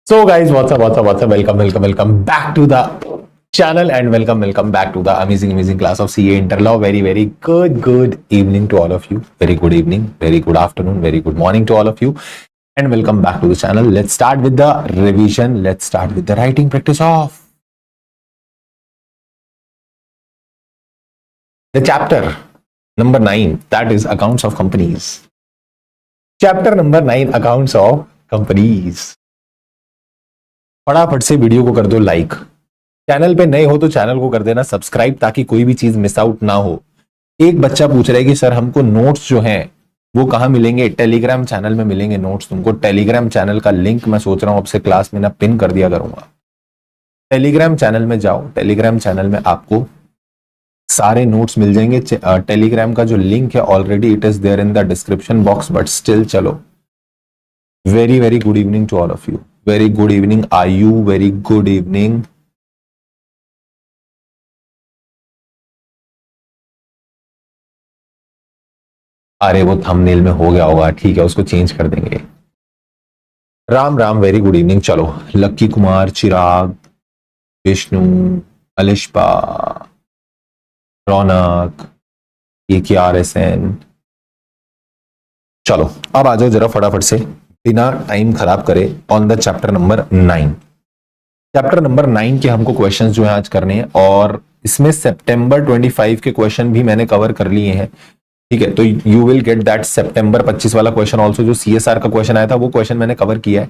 So guys, what's up? Welcome back to the channel and welcome back to the amazing class of CA Interlaw. Very good evening to all of you. Very good evening, very good afternoon, very good morning to all of you, and welcome back to the channel. Let's start with the revision. Let's start with the writing practice of the chapter number 9, that is accounts of companies. Chapter number 9, accounts of companies. फटाफट से video को कर दो like, channel पे नए हो तो channel को कर देना सब्सक्राइब ताकि कोई भी चीज मिस आउट ना हो। एक बच्चा पूछ रहा है कि सर हमको नोट्स जो हैं वो कहाँ मिलेंगे? टेलीग्राम चैनल में मिलेंगे नोट्स तुमको। टेलीग्राम चैनल का लिंक मैं सोच रहा हूँ अब से क्लास में ना पिन कर दिया करूंगा। टेलीग्राम चैनल में जाओ, टेलीग्राम चैनल में आपको सारे नोट्स मिल जाएंगे। टेलीग्राम का जो लिंक है already it is there in the description box, but still चलो। Very good evening to all of you. Very good evening. Are you very good evening? अरे वो थंबनेल में हो गया होगा, ठीक है उसको चेंज कर देंगे। Ram very good evening. चलो लक्की कुमार, चिराग, विष्णु, अलिशपा, रौनक, ये की RSN। चलो अब आ जाओ जरा फटाफट से बिना टाइम खराब करे on the chapter number 9। Chapter number 9 के हमको क्वेश्चंस जो है आज करने हैं और इसमें सितंबर 25 के क्वेश्चन भी मैंने कवर कर लिए हैं, ठीक है। तो यू विल गेट दैट सितंबर 25 वाला क्वेश्चन ऑल्सो। जो CSR का क्वेश्चन आया था वो क्वेश्चन मैंने कवर किया है,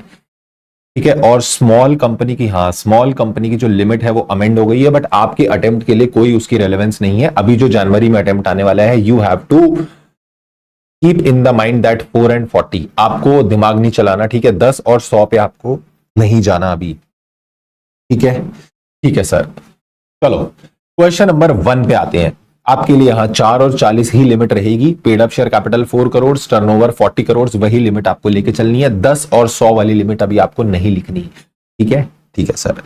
ठीक है। और स्मॉल कंपनी की, हाँ स्मॉल कंपनी की जो लिमिट है वो अमेंड हो गई है, बट आपके अटेम्प्ट के लिए कोई उसकी रेलेवेंस नहीं है। अभी जो जनवरी में अटेम्प्ट आने वाला है, you have to keep in the mind that 4 and 40 आपको दिमाग नहीं चलाना, ठीक है। 10 और 100 पे आपको नहीं जाना अभी, ठीक है सर। चलो क्वेश्चन नंबर 1 पे आते हैं। आपके लिए यहां 4 और 40 ही लिमिट रहेगी। Paid up share capital 4 crore, turnover 40 crore, वही लिमिट आपको लेके चलनी है। 10 और 100 वाली लिमिट अभी आपको नहीं लिखनी, ठीक है सर।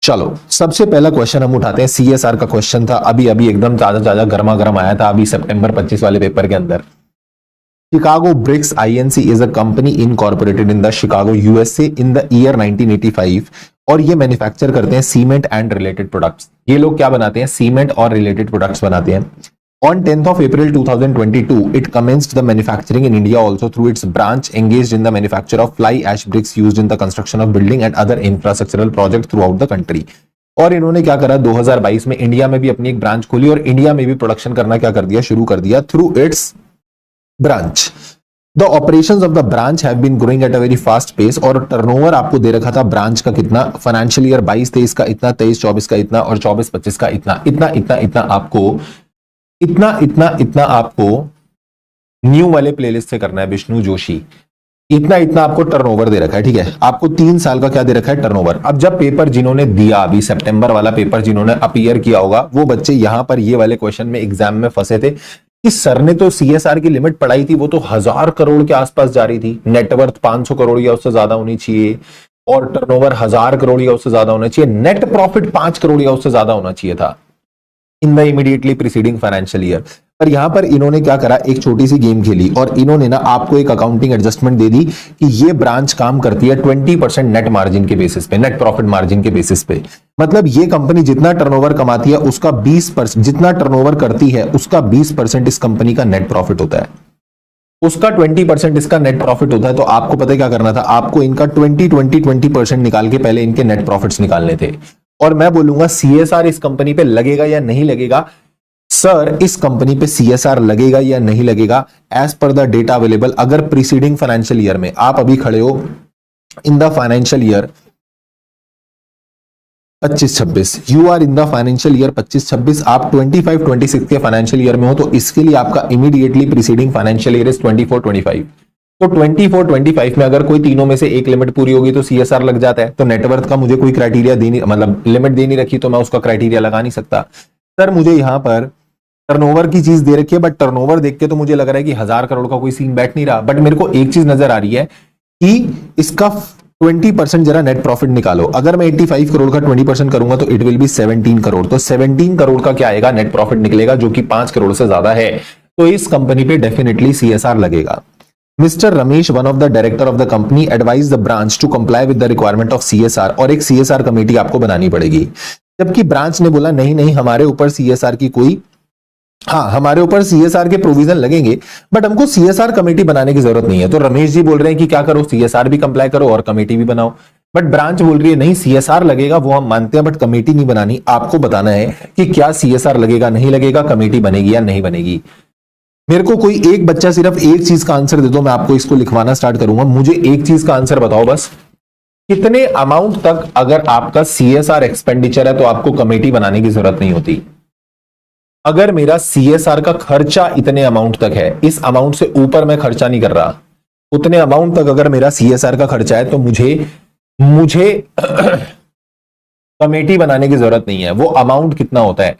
चलो सबसे पहला क्वेश्चन हम उठाते हैं। CSR का क्वेश्चन था, अभी एकदम ताजा गर्मा आया था अभी सितंबर 25 वाले पेपर के अंदर। Chicago Bricks Inc. is a company incorporated in the Chicago, USA in the year 1985 और ये मैन्युफैक्चर करते हैं सीमेंट एंड रिलेटेड प्रोडक्ट्स। ये लोग क्या बनाते हैं? सीमेंट और रिलेटेड प्रोडक्ट्स बनाते हैं। On 10th of April 2022, it commenced the manufacturing in India also through its branch engaged in the manufacture of fly ash bricks used in the construction of building and other infrastructural projects throughout the country। और इन्होंने क्या करा, 2022 में India में भी अपनी एक branch खोली और इंडिया में भी प्रोडक्शन करना क्या कर दिया, शुरू कर दिया through it's branch. The operations of the branch have been growing at a very fast pace और टर्नओवर आपको दे रखा था ब्रांच का कितना, फाइनेंशियल ईयर 22-23 का इतना, 23-24 का इतना और 24-25 का इतना आपको न्यू वाले प्लेलिस्ट से करना है। विष्णु जोशी, इतना आपको टर्नओवर दे रखा है, ठीक है। आपको 3 साल का क्या दे रखा है, टर्नओवर। अब जब पेपर जिन्होंने दिया, अभी सितंबर वाला पेपर जिन्होंने अपीयर किया होगा, वो बच्चे यहां पर ये वाले क्वेश्चन में एग्जाम में फंसे थे कि सर ने तो CSR की लिमिट पढ़ाई थी, वो तो 1000 करोड़ के आसपास जा रही थी, नेटवर्थ 500 करोड़ या उससे ज्यादा होनी चाहिए और टर्नओवर 1000 करोड़ या उससे ज्यादा होना चाहिए, नेट प्रॉफिट 5 करोड़ या उससे ज्यादा होना चाहिए था इन the immediately preceding financial year. पर यहां पर इन्होंने क्या करा, एक छोटी सी गेम खेली और इन्होंने ना आपको एक अकाउंटिंग एडजस्टमेंट दे दी कि ये ब्रांच काम करती है 20% नेट मार्जिन के बेसिस पे, नेट प्रॉफिट मार्जिन के बेसिस पे। मतलब ये कंपनी जितना टर्नओवर कमाती है उसका 20%, जितना टर्नओवर करती है उसका 20% इस कंपनी का नेट प्रॉफिट होता है, उसका 20% इसका नेट प्रॉफिट होता है। तो आपको पता है क्या करना था, आपको इनका 20% निकाल के पहले इनके नेट प्रॉफिट्स निकालने थे। और मैं बोलूंगा CSR इस कंपनी पे लगेगा या नहीं लगेगा? सर इस कंपनी पे CSR लगेगा या नहीं लगेगा? As per the data available, अगर प्रीसीडिंग फाइनेंशियल ईयर में आप अभी खड़े हो in the financial year 25-26, you are in the financial year 25-26, आप 25-26 के फाइनेंशियल ईयर में हो, तो इसके लिए आपका immediately preceding financial year is 24-25। तो 24-25 में अगर कोई तीनों में से एक लिमिट पूरी होगी तो CSR लग जाता है। तो नेटवर्थ का मुझे कोई क्राइटेरिया देनी, मतलब लिमिट देनी रखी तो मैं उसका क्राइटेरिया लगा नहीं सकता। सर मुझे यहां पर टर्नओवर की चीज दे रखी है, बट टर्नओवर देख के तो मुझे लग रहा है कि 1000 करोड़ का कोई सीन बैठ नहीं रहा। बट मेरे को एक चीज नजर आ रही है कि इसका 20% जरा नेट प्रॉफिट निकालो। अगर मैं 85 करोड़ का 20% करूंगा तो इट विल बी 17 करोड़। तो 17 करोड़ का क्या आएगा, नेट प्रॉफिट निकलेगा, जो कि 5 करोड़ से ज्यादा है। तो इस कंपनी पे डेफिनेटली CSR लगेगा। Mister Ramesh, one of the director of the company, advise the branch to comply with the requirement of CSR, और एक सीएसआर कमेटी आपको बनानी पड़ेगी। जबकि ब्रांच ने बोला नहीं नहीं, हमारे ऊपर सीएसआर की कोई, हाँ हमारे ऊपर सीएसआर के प्रोविजन लगेंगे बट हमको सीएसआर कमेटी बनाने की जरूरत नहीं है। तो रमेश जी बोल रहे हैं कि क्या करो, सीएसआर भी कंप्लाई करो और कमेटी भी बनाओ। बट ब्रांच बोल रही है नहीं, सीएसआर लगेगा वो हम मानते हैं बट कमेटी नहीं बनानी। आपको बताना है कि क्या सीएसआर लगेगा नहीं लगेगा, कमेटी बनेगी या नहीं बनेगी। मेरे को कोई एक बच्चा सिर्फ एक चीज का आंसर दे दो, मैं आपको इसको लिखवाना स्टार्ट करूंगा। मुझे एक चीज का आंसर बताओ बस, कितने अमाउंट तक अगर आपका सीएसआर एक्सपेंडिचर है तो आपको कमेटी बनाने की जरूरत नहीं होती। अगर मेरा सीएसआर का खर्चा इतने अमाउंट तक है, इस अमाउंट से ऊपर मैं खर्चा नहीं कर रहा, उतने अमाउंट तक अगर मेरा सीएसआर का खर्चा है तो मुझे कमेटी बनाने की जरूरत नहीं है। वो अमाउंट कितना होता है?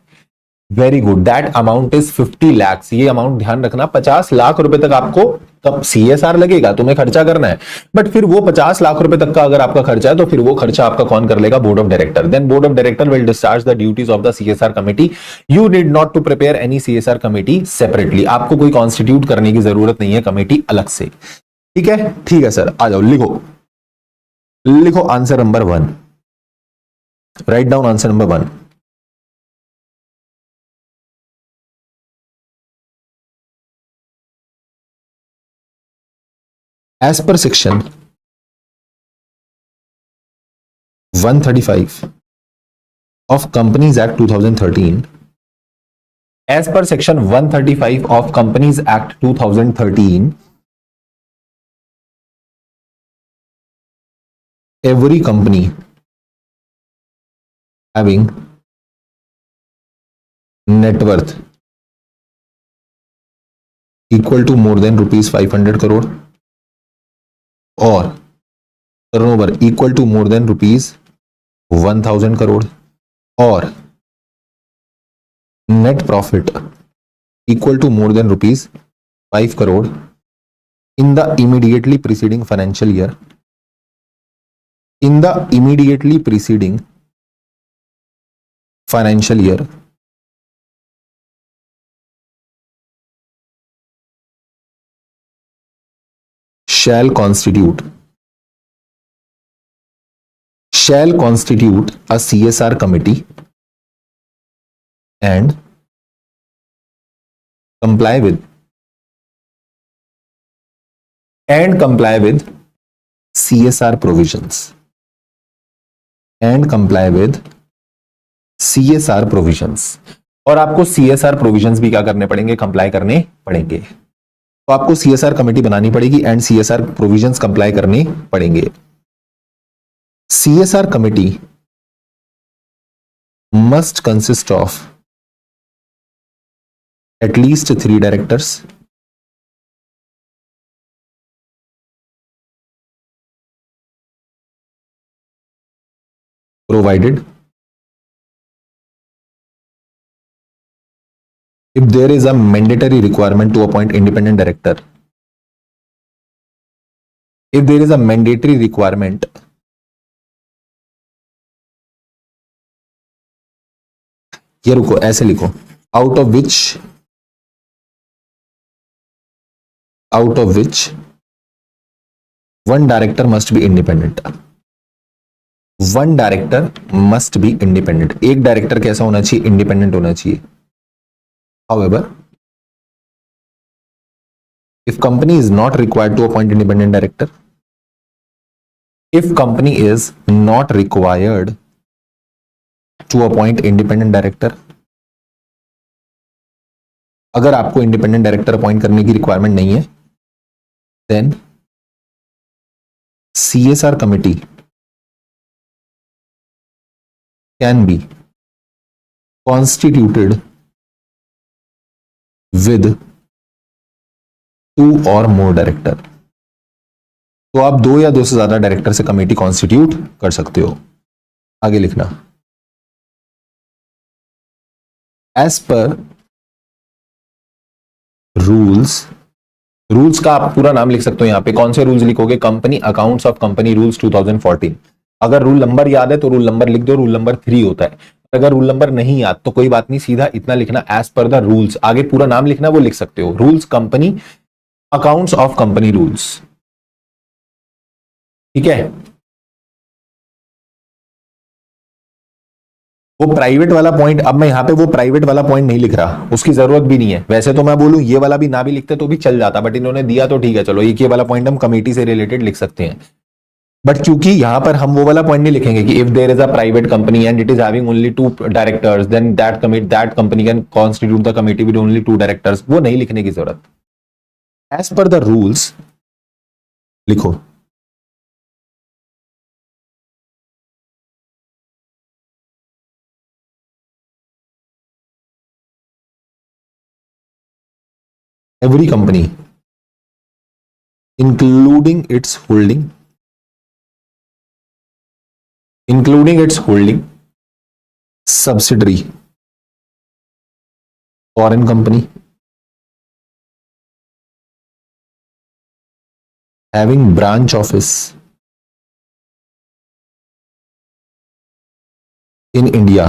Very good, that amount is 50 lakh. ये अमाउंट ध्यान रखना, 50 लाख रुपए तक आपको तब सीएसआर लगेगा, तुम्हें खर्चा करना है। बट फिर वो 50 लाख रुपए तक का अगर आपका खर्चा है तो फिर वो खर्चा आपका कौन कर लेगा? Board of director. Then board of director will discharge the duties of the CSR committee. You need not to prepare any CSR committee separately. आपको कोई कॉन्स्टिट्यूट करने की जरूरत नहीं है कमेटी अलग से। ठीक है, ठीक है सर, आ जाओ, लिखो answer number 1। Write down answer number 1। As per section 135 of Companies Act 2013, as per section 135 of Companies Act 2013, every company having net worth equal to more than rupees 500 crore और turnover equal to more than rupees 1000 crore और net profit equal to more than rupees 5 crore in the immediately preceding financial year, in the immediately preceding financial year shall constitute a CSR committee and comply with CSR provisions और आपको CSR provisions भी क्या करने पड़ेंगे? Comply करने पड़ेंगे। तो आपको सीएसआर कमेटी बनानी पड़ेगी एंड सीएसआर प्रोविजंस कंप्लाई करने पड़ेंगे। CSR committee must consist of at least 3 directors, provided if there is a mandatory requirement to appoint independent director, if there is a mandatory requirement ये रुको, ऐसे लिखो, out of which one director must be independent, one director must be independent। एक director कैसा होना चाहिए? Independent होना चाहिए। However, if company is not required to appoint independent director, if company is not required to appoint independent director, अगर आपको independent director appoint करने की रिक्वायरमेंट नहीं है, then CSR committee can be constituted with 2 or more director. तो आप 2 या 2 से ज्यादा डायरेक्टर से कमेटी कॉन्स्टिट्यूट कर सकते हो। आगे लिखना, एज पर रूल्स का आप पूरा नाम लिख सकते हो यहां पे। कौन से रूल्स लिखोगे? Company accounts of company rules 2014। अगर रूल नंबर याद है तो रूल नंबर लिख दो, रूल नंबर 3 होता है। अगर रूल नंबर नहीं याद तो कोई बात नहीं, सीधा इतना लिखना, एज पर द रूल्स। आगे पूरा नाम लिखना, वो लिख सकते हो। Rules company accounts of company rules. ठीक है, वो प्राइवेट वाला पॉइंट, अब मैं यहां पे वो प्राइवेट वाला पॉइंट नहीं लिख रहा, उसकी जरूरत भी नहीं है। वैसे तो मैं बोलूं ये वाला भी ना भी लिखते तो भी चल जाता, बट इन्होंने दिया तो ठीक है, चलो एक ये वाला पॉइंट हम कमेटी से रिलेटेड लिख सकते हैं। बट क्योंकि यहां पर हम वो वाला पॉइंट नहीं लिखेंगे कि if there is a private company and it is having only 2 directors then that company can constitute the committee with only 2 directors, वो नहीं लिखने की जरूरत। एज पर द रूल्स लिखो, every company including its holding subsidiary foreign company having branch office in India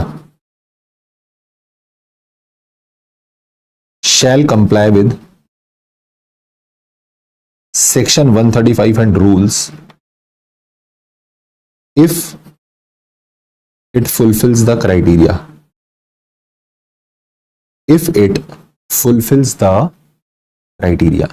shall comply with section 135 and rules if it fulfills the criteria. If it fulfills the criteria,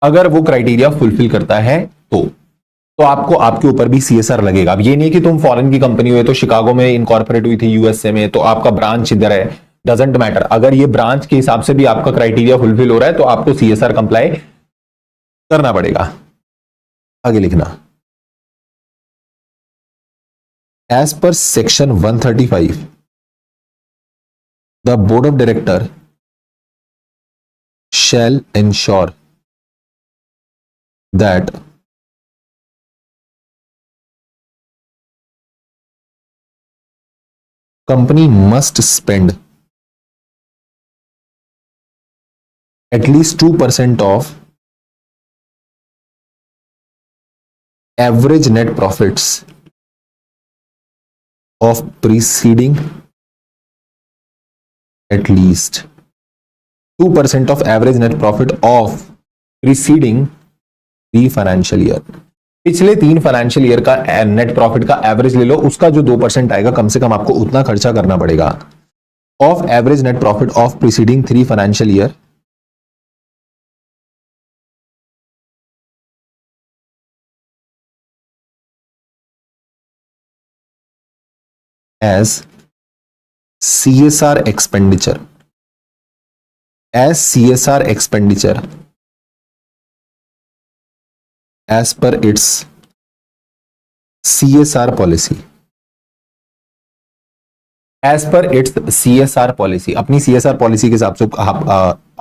अगर वो criteria fulfil करता है तो आपको आपके ऊपर भी CSR लगेगा। अब ये नहीं कि तुम फॉरेन की कंपनी हुई तो शिकागो में इनकॉर्पोरेट हुई थी यूएसए में तो आपका ब्रांच इधर है, डजेंट मैटर। अगर ये ब्रांच के हिसाब से भी आपका क्राइटेरिया फुलफिल हो रहा है तो आपको सीएसआर कंप्लाई करना पड़ेगा। आगे लिखना, as per section 135 the board of director shall ensure that company must spend at least 2% of average net profits of preceding, at least 2% of average net profit of preceding 3 financial year। पिछले 3 financial year का net profit का average ले लो, उसका जो 2% आएगा कम से कम आपको उतना खर्चा करना पड़ेगा। Of average net profit of preceding 3 financial year as CSR expenditure, as CSR expenditure as per its CSR policy, as per its CSR policy, अपनी CSR पॉलिसी के हिसाब से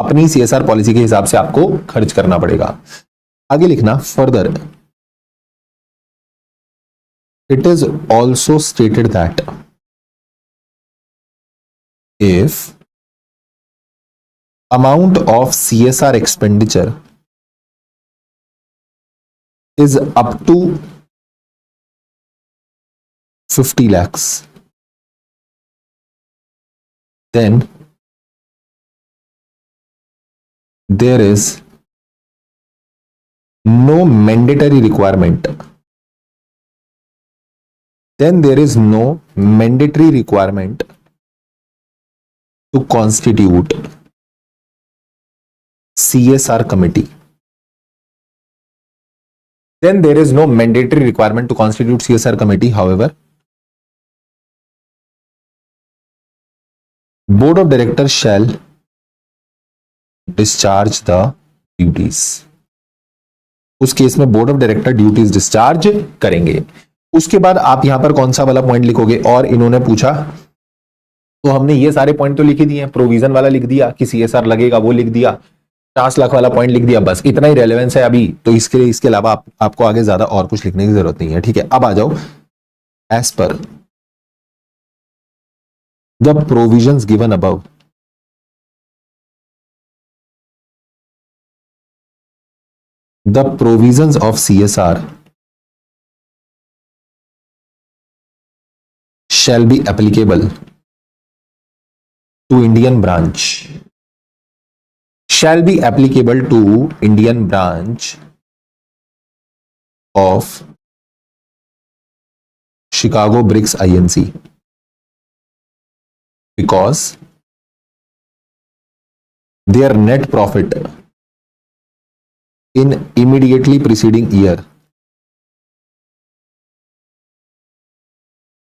अपनी CSR पॉलिसी के हिसाब से आपको खर्च करना पड़ेगा। आगे लिखना, further it is also stated that if amount of CSR expenditure is up to 50 lakhs, then there is no mandatory requirement, then there is no mandatory requirement to constitute CSR committee. Then there is no mandatory requirement to constitute CSR committee. However, board of directors shall discharge the duties. उस case में board of director duties discharge करेंगे। उसके बाद आप यहां पर कौन सा वाला पॉइंट लिखोगे, और इन्होंने पूछा तो हमने ये सारे पॉइंट तो लिख ही दिए। प्रोविजन वाला लिख दिया कि सीएसआर लगेगा, वो लिख दिया। 50 लाख वाला पॉइंट लिख दिया, बस इतना ही रेलेवेंस है अभी। तो इसके लिए, इसके अलावा आपको आगे ज्यादा और कुछ लिखने की जरूरत नहीं है। ठीक है, अब आ जाओ, as per the provisions given above, the provisions of CSR shall be applicable to Indian branch, shall be applicable to Indian branch of Chicago Bricks Inc. because their net profit in immediately preceding year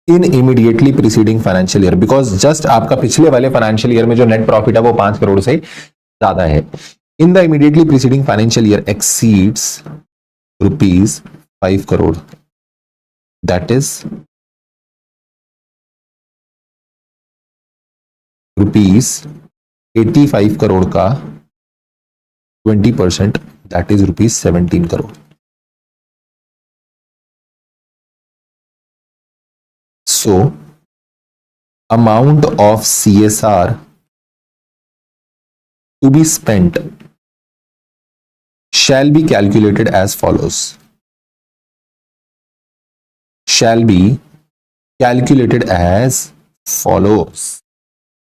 in immediately preceding financial year, because just आपका पिछले वाले financial year में जो net profit है वो 5 करोड़ से ज्यादा है. इन the immediately preceding financial year exceeds ₹5 crore, that is ₹85 crore का 20%, that is ₹17 crore. So, amount of CSR to be spent shall be calculated as follows. Shall be calculated as follows.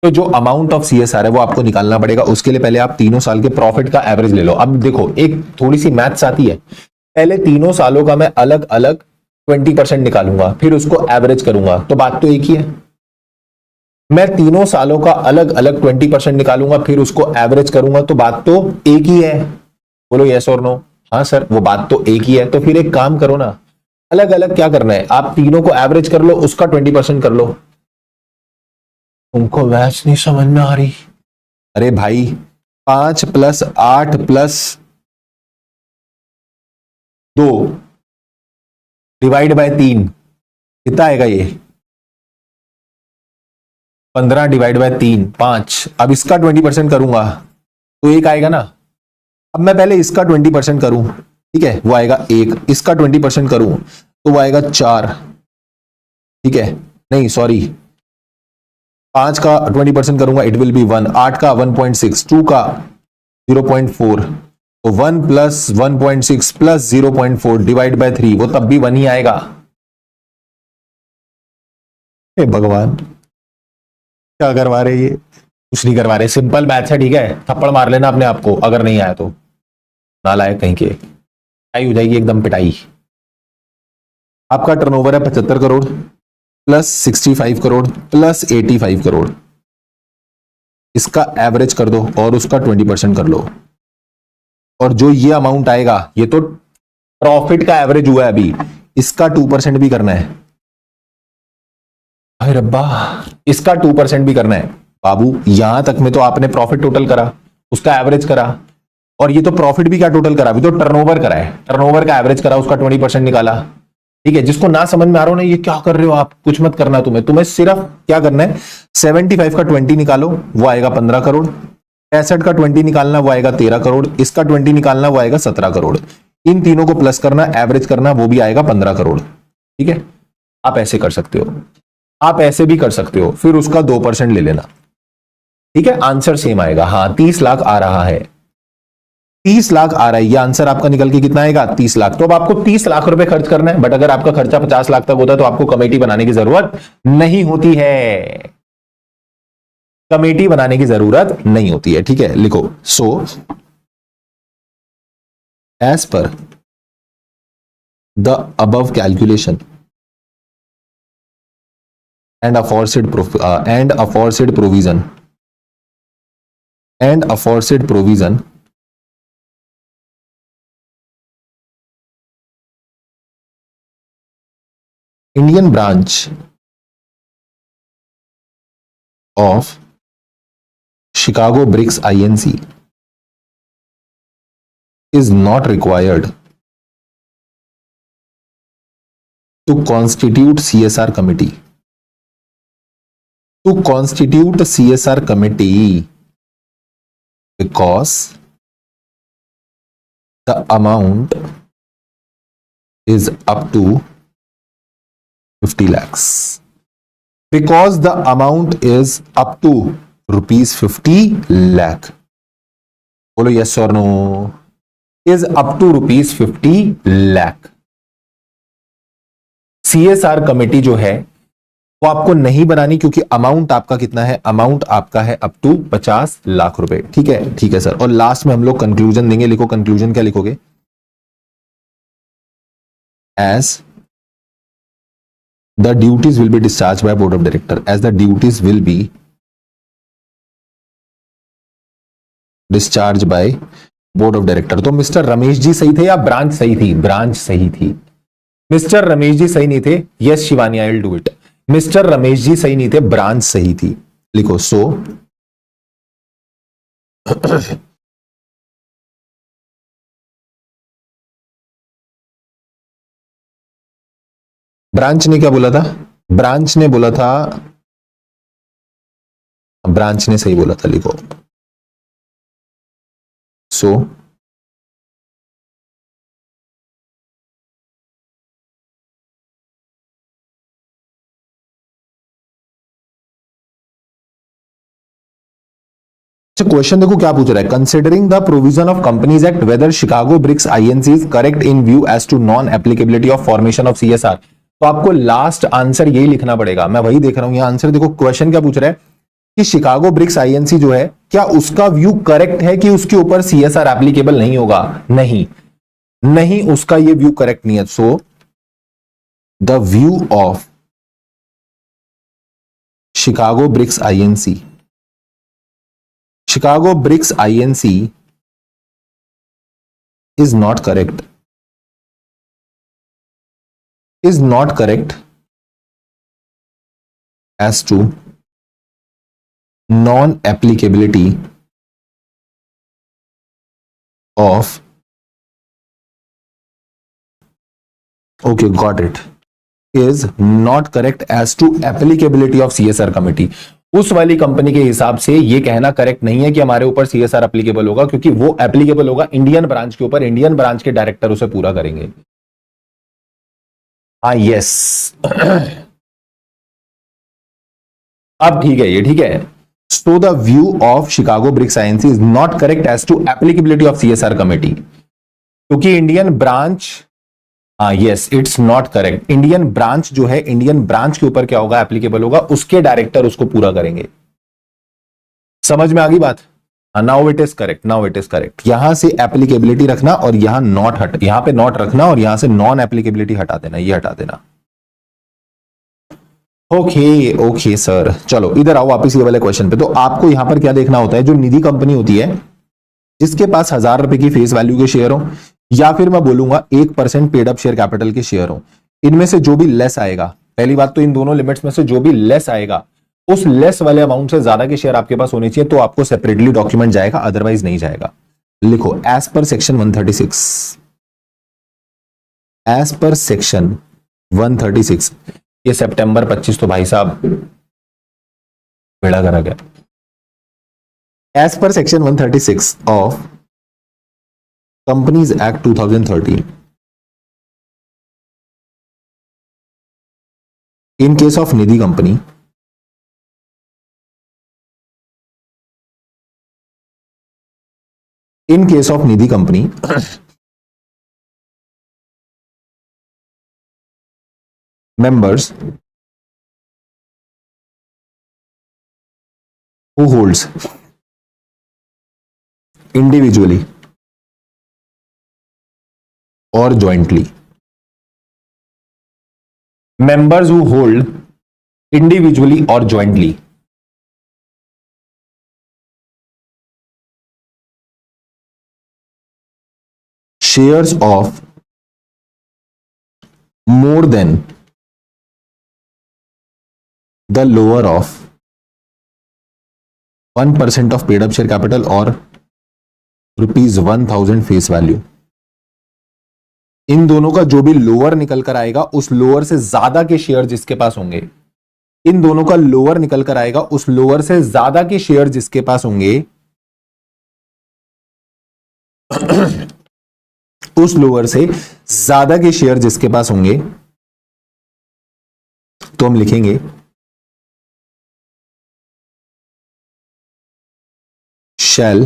तो जो अमाउंट ऑफ CSR है वो आपको निकालना पड़ेगा. उसके लिए पहले आप तीनों साल के प्रॉफिट का एवरेज ले लो. अब देखो, एक थोड़ी सी मैथ्स आती है. पहले तीनों सालों का मैं अलग अलग 20% निकालूंगा, फिर उसको एवरेज करूंगा, तो बात तो एक ही है. मैं तीनों सालों का अलग अलग 20% निकालूंगा, फिर उसको एवरेज करूंगा, तो बात तो एक ही है. बोलो यस और नो. हाँ सर, वो बात तो एक ही है. तो फिर एक काम करो ना, अलग अलग क्या करना है, आप तीनों को एवरेज कर लो, उसका 20% कर लो. तुमको मैथ्स नहीं समझ में आ रही? अरे भाई, 5 + 8 + 2 डिवाइड बाय 3 कितना आएगा? ये 15 डिवाइड बाय 3 5. अब इसका 20% करूंगा तो एक आएगा ना. अब मैं पहले इसका 20% करूं, ठीक है, वो आएगा 1. इसका 20% करूं तो वो आएगा 4. ठीक है, नहीं सॉरी, 5 का 20% करूंगा, इट विल बी 1. 8 का 1.6, 2 का 0.4, तो 1 + 1.6 + 0.4 डिवाइड बाय 3, वो तब भी 1 ही आएगा. हे भगवान, क्या करवा रहे ये? कुछ नहीं करवा रहे, सिंपल मैथ्स है. ठीक है, थप्पड़ मार लेना अपने आप को अगर नहीं आया तो. नालायक कहीं के, पिटाई हो जाएगी एकदम पिटाई. आपका टर्नओवर है 75 करोड़ प्लस 65 करोड़ प्लस 85 करोड़. इसका एवरेज कर दो और उसका 20% कर लो, और जो ये अमाउंट आएगा, ये तो प्रॉफिट का एवरेज हुआ है अभी, इसका 2% भी करना है. अरे रब्बा, इसका 2% भी करना है. बाबू, यहां तक में तो आपने प्रॉफिट टोटल करा, उसका एवरेज करा, और ये तो प्रॉफिट भी क्या टोटल करा, अभी तो टर्नओवर करा है, टर्नओवर का एवरेज करा, उसका 20% निकाला. ठीक है, जिसको ना समझ में आ रहा हो ना, ये क्या कर रहे हो आप, कुछ मत करना. तुम्हें सिर्फ क्या करना है, 75 का 20 निकालो, वो आएगा 15 करोड़. 65 का 20 निकालना, वो आएगा 13 करोड़. इसका 20 निकालना, वो आएगा 17 करोड़. इन तीनों को प्लस करना, एवरेज करना, वो भी आएगा 15 करोड़. ठीक है, आप ऐसे कर सकते हो, आप ऐसे भी कर सकते हो, फिर उसका 2% ले लेना. ठीक है, आंसर सेम आएगा. हाँ, 30 लाख आ रहा है, 30 लाख आ रहा है. ये आंसर आपका निकल के कितना आएगा? 30 लाख. तो अब आपको 30 लाख रुपए खर्च करना है, बट अगर आपका खर्चा 50 लाख तक होता है तो आपको कमेटी बनाने की जरूरत नहीं होती है. कमेटी बनाने की जरूरत नहीं होती है. ठीक है, लिखो. So as per the above calculation and aforesaid provision Indian branch of Chicago Bricks Inc. is not required to constitute CSR committee. To constitute a CSR committee because the amount is up to 50 lakhs. Because the amount is up to ₹50 lakh. बोलो yes or no. Is up to ₹50 lakh. CSR committee जो है वो आपको नहीं बनानी, क्योंकि amount आपका कितना है, अमाउंट आपका है अप टू 50 लाख रुपए। ठीक है सर। और लास्ट में हम लोग कंक्लूजन देंगे। लिखो कंक्लूजन, क्या लिखोगे? As the duties will be discharge by board of director, as the duties will be discharge by board of director. तो मिस्टर रमेश जी सही थे या ब्रांच सही थी? ब्रांच सही थी। मिस्टर रमेश जी सही नहीं थे। Yes Shivani, I will do it. Mister Ramesh ji सही नहीं थे, ब्रांच सही थी। लिखो सो ब्रांच ने क्या बोला था? ब्रांच ने बोला था, ब्रांच ने सही बोला था। लिखो सो क्वेश्चन देखो क्या पूछ रहा है। Considering the provision of companies act whether Chicago Bricks Inc is correct in view as to non applicability of formation of CSR. तो आपको लास्ट आंसर यही लिखना पड़ेगा। मैं वही देख रहा हूं यहां आंसर। देखो क्वेश्चन क्या पूछ रहा है कि शिकागो ब्रिक्स आईएनसी जो है, क्या उसका व्यू करेक्ट है कि उसके ऊपर सीएसआर एप्लीकेबल नहीं होगा? नहीं, नहीं, उसका ये व्यू करेक्ट नहीं है। So the view of Chicago Bricks Inc, Chicago Bricks Inc is not correct, is not correct as to non applicability of, okay, got it, is not correct as to applicability of CSR committee। उस वाली company के हिसाब से ये कहना correct नहीं है कि हमारे ऊपर सीएसआर एप्लीकेबल होगा, क्योंकि वो एप्लीकेबल होगा इंडियन ब्रांच के ऊपर। इंडियन ब्रांच के डायरेक्टर उसे पूरा करेंगे। हाँ, यस। अब ठीक है, ये ठीक है। So the view of Chicago Bricks Inc is not correct as to applicability of CSR committee, क्योंकि इंडियन ब्रांच, हाँ yes, it's not correct. Indian branch जो है, इंडियन ब्रांच के ऊपर क्या होगा, एप्लीकेबल होगा, उसके डायरेक्टर उसको पूरा करेंगे। समझ में आ गई बात? Now it is correct, now it is correct. यहां से एप्लीकेबिलिटी रखना और यहां नॉट हट, यहां पे नॉट रखना और यहां से नॉन एप्लीकेबिलिटी हटा देना, ये हटा देना। ओके ओके सर, चलो इधर आओ वापस ये वाले क्वेश्चन पे। तो आपको यहां पर क्या देखना होता है, जो निधि कंपनी होती है जिसके पास 1000 रुपए की फेस वैल्यू के शेयर हो, या फिर मैं बोलूंगा 1% पेड अप शेयर कैपिटल के शेयर हो, इनमें से जो भी लेस आएगा, पहली बात तो इन दोनों लिमिट्स में से जो भी लेस आएगा, उस लेस वाले अमाउंट से ज्यादा के शेयर आपके पास होने चाहिए, तो आपको सेपरेटली डॉक्यूमेंट जाएगा, अदरवाइज नहीं जाएगा। लिखो as per section 136, as per section 136। ये सितंबर 25 तो भाई साहब बेड़ा करा गया। As per section 136 of companies act 2013, in case of Nidhi company, in case of Nidhi company, members who holds individually or jointly, members who hold individually or jointly shares of more than the lower of 1% of paid up share capital or ₹1000 face value, इन दोनों का जो भी lower निकल कर आएगा, उस lower से ज्यादा के शेयर जिसके पास होंगे, इन दोनों का लोअर निकल कर आएगा, उस लोअर से ज्यादा के शेयर जिसके पास होंगे, उस लोअर से ज्यादा के शेयर जिसके पास होंगे, तो हम लिखेंगे shall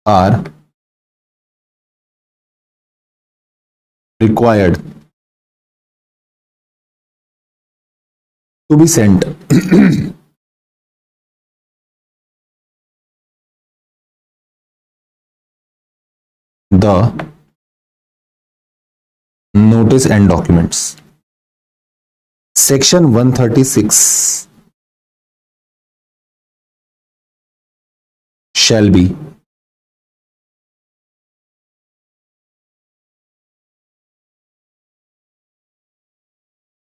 are required to be sent the notice and documents. Section 136 shall be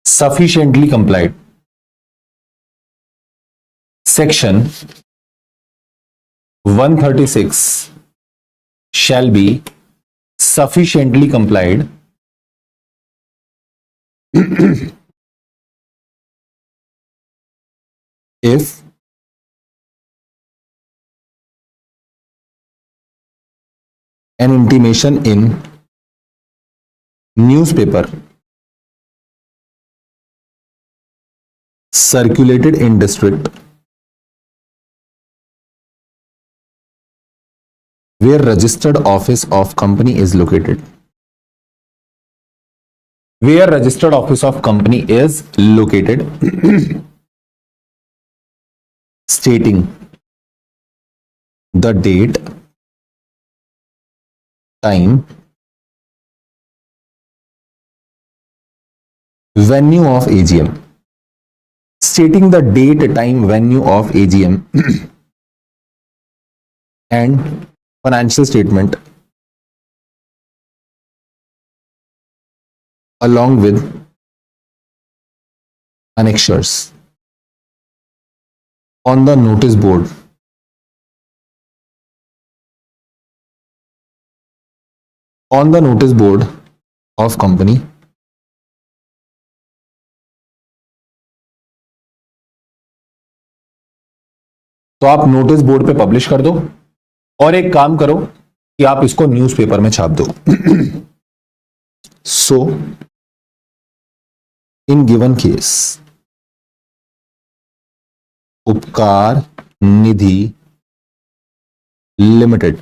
sufficiently complied. Section 136 shall be sufficiently complied if an intimation in newspaper circulated in district where registered office of company is located. Where registered office of company is located stating the date, time, venue of AGM. Stating the date, time, venue of AGM and financial statement along with annexures on the notice board of company तो आप notice board पे publish कर दो और एक काम करो कि आप इसको न्यूज़पेपर में छाप दो. So in given case उपकार निधि limited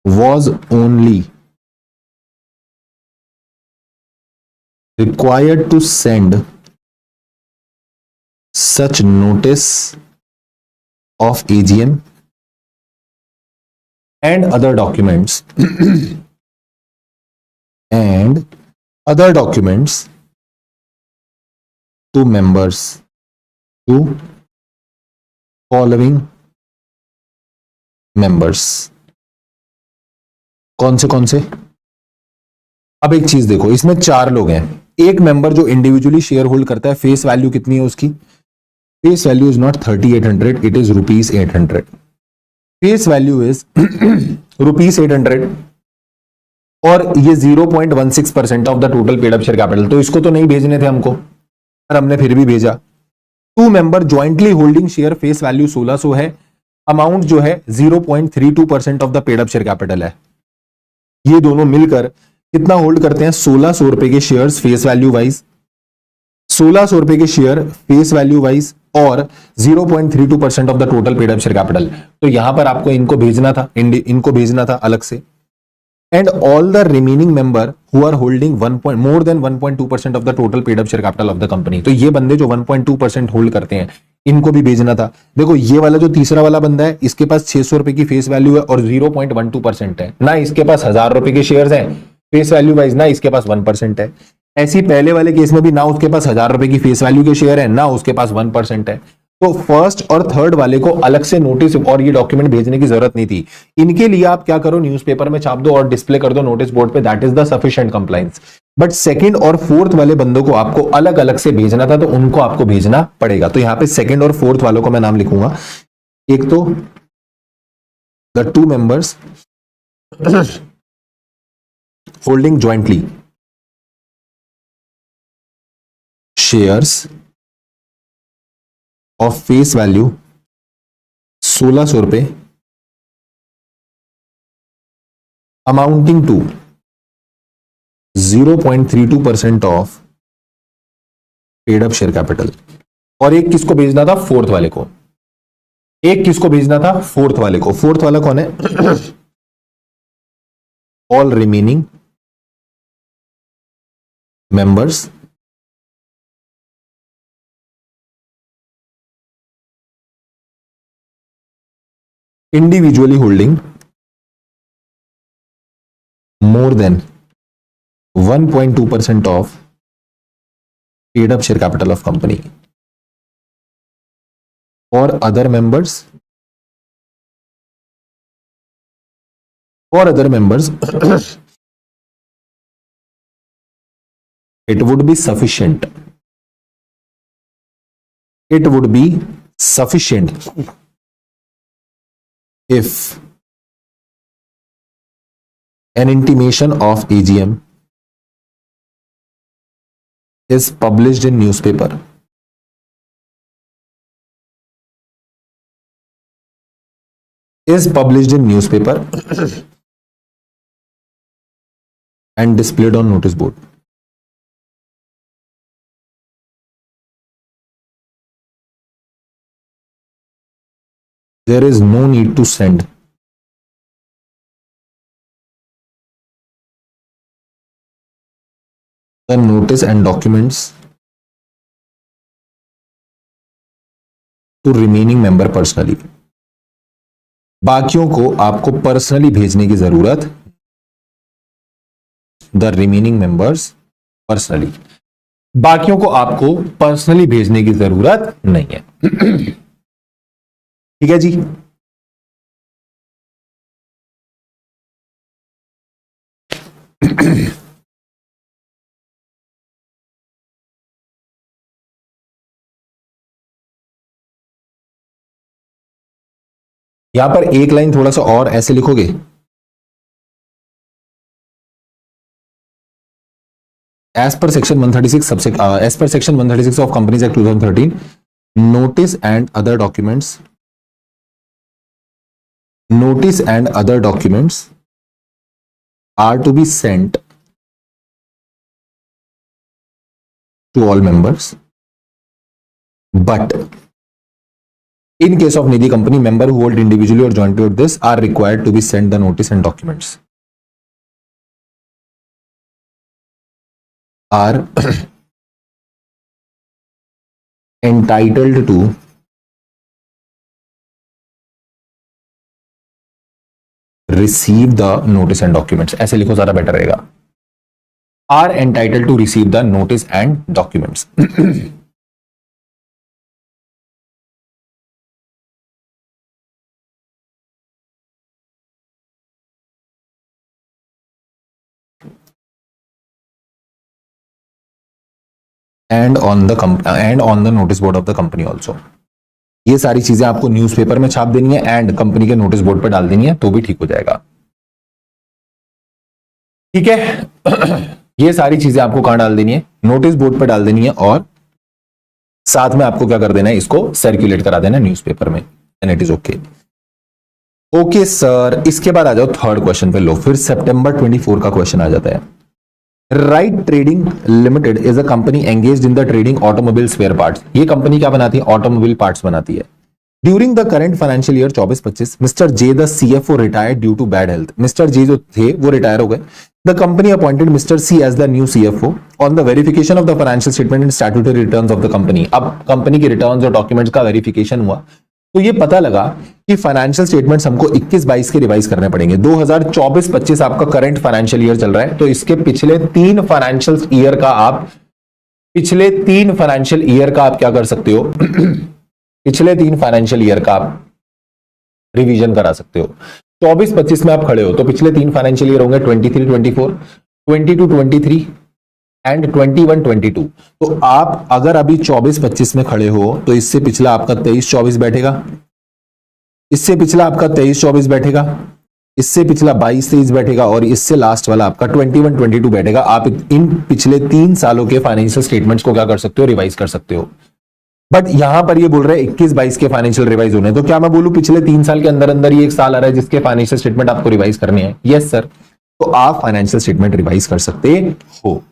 was only required to send such notice of AGM and other documents to members to following members. कौन से? अब एक चीज देखो, इसमें 4 लोग हैं. एक मेंबर जो इंडिविजुअली शेयर होल्ड करता है, फेस वैल्यू कितनी है उसकी? Face value is not 3800, it is ₹800. Face value is ₹800 और ये 0.16% of the total paid up share capital. तो इसको तो नहीं भेजने थे हमको, पर हमने फिर भी भेजा. 2 member jointly holding share, face value 1600 है. अमाउंट जो है 0.32% of the paid up share capital है. ये दोनों मिलकर कितना होल्ड करते हैं? 1600 रुपए के शेयर्स फेस वैल्यू वाइज, 1600 रुपए के शेयर फेस वैल्यू वाइज और 0.32% of the total paid up share capital. तो यहां पर आपको इनको भेजना था अलग से. And all the remaining member who are holding more than 1.2% of the total paid up share capital of the company. तो ये बंदे जो 1.2% होल्ड करते हैं, इनको भी भेजना था. देखो ये वाला जो तीसरा वाला बंदा है, इसके पास 600 रुपए की फेस वैल्यू है और 0.12% है ना. इसके पास 1000 रुपए के शेयर्स हैं फेस वैल्यू वाइज, ना इसके पास 1% है. ऐसी पहले वाले केस में भी ना उसके पास 1000 रुपए की फेस वैल्यू के शेयर है, ना उसके पास 1% है. तो फर्स्ट और थर्ड वाले को अलग से नोटिस और ये डॉक्यूमेंट भेजने की जरूरत नहीं थी. इनके लिए आप क्या करो, न्यूज़पेपर में छाप दो और डिस्प्ले कर दो नोटिस बोर्ड पे. That is the sufficient compliance. But second और फोर्थ वाले बंदों को आपको अलग अलग से भेजना था, तो उनको आपको भेजना पड़ेगा. तो यहां पे सेकंड और फोर्थ वालों को मैं नाम लिखूंगा. एक तो the 2 members holding jointly shares of face value 1600 रुपए amounting to 0.32% of paid up share capital. और एक किसको भेजना था? फोर्थ वाले को. फोर्थ वाला कौन है? All remaining members individually holding more than 1.2% of paid up share capital of company, or other members it would be sufficient if an intimation of AGM is published in newspaper and displayed on notice board. There is no need to send the notice and documents to remaining member personally. बाकियों को आपको personally भेजने की जरूरत, the remaining members personally, बाकियों को आपको personally भेजने की जरूरत नहीं है। ठीक है जी। यहां पर एक लाइन थोड़ा सा और ऐसे लिखोगे, as per section 136 of companies act 2013, notice and other documents are to be sent to all members, but in case of Nidhi company, member who hold individually or jointly with this are required to be sent the notice and documents. Are entitled to receive the notice and documents. ऐसे लिखो, ज्यादा better रहेगा। Are entitled to receive the notice and documents. and on the notice board of the company also. ये सारी चीजें आपको newspaper में छाप देनी है एंड कंपनी के नोटिस बोर्ड पर डाल देनी है, तो भी ठीक हो जाएगा। ठीक है। ये सारी चीजें आपको कहां डाल देनी है? नोटिस बोर्ड पर डाल देनी है, और साथ में आपको क्या कर देना है? इसको सर्कुलेट करा देना है न्यूज़पेपर में, and it is okay. Okay sir, इसके बाद आ जाओ थर्ड क्वेश्चन पे। लो, फिर सितंबर 24 का क्वेश्चन आ जाता है। Right Trading Limited is a company engaged in the trading automobile spare parts. ये कंपनी क्या बनाती है? ऑटोमोबाइल पार्ट्स बनाती है। During the current financial year 24-25, mister J the CFO retired due to bad health. Mister J जो थे वो retire हो गए। The company appointed mister C as the new CFO. On the verification of the financial statement and statutory returns of the company, अब company के returns और documents का verification हुआ, तो ये पता लगा कि फाइनेंशियल स्टेटमेंट्स हमको 21-22 के रिवाइज करने पड़ेंगे। 2024-25 आपका करंट फाइनेंशियल ईयर चल रहा है, तो इसके पिछले तीन फाइनेंशियल ईयर का आप क्या कर सकते हो? पिछले तीन फाइनेंशियल ईयर का आप रिवीजन करा सकते हो। 24-25 में आप खड़े हो तो पिछले तीन फाइनेंशियल ईयर होंगे 23-24, 22-23 एंड 21-22। तो आप अगर अभी 24-25 में खड़े हो तो इससे पिछला आपका 23-24 बैठेगा, इससे पिछला आपका 23-24 बैठेगा, इससे पिछला 22-23 बैठेगा, और इससे लास्ट वाला आपका 21-22 बैठेगा। आप इन पिछले 3 सालों के फाइनेंशियल स्टेटमेंट्स को क्या कर सकते हो? रिवाइज कर सकते हो। बट यहां पर ये बोल रहे हैं 21-22 के फाइनेंशियल रिवाइज होने, तो क्या मैं बोलूं पिछले 3 साल के अंदर अंदर ही एक साल आ रहा है जिसके फाइनेंशियल स्टेटमेंट आपको रिवाइज करने हैं? Yes sir. तो आप फाइनेंशियल स्टेटमेंट रिवाइज कर सकते हो।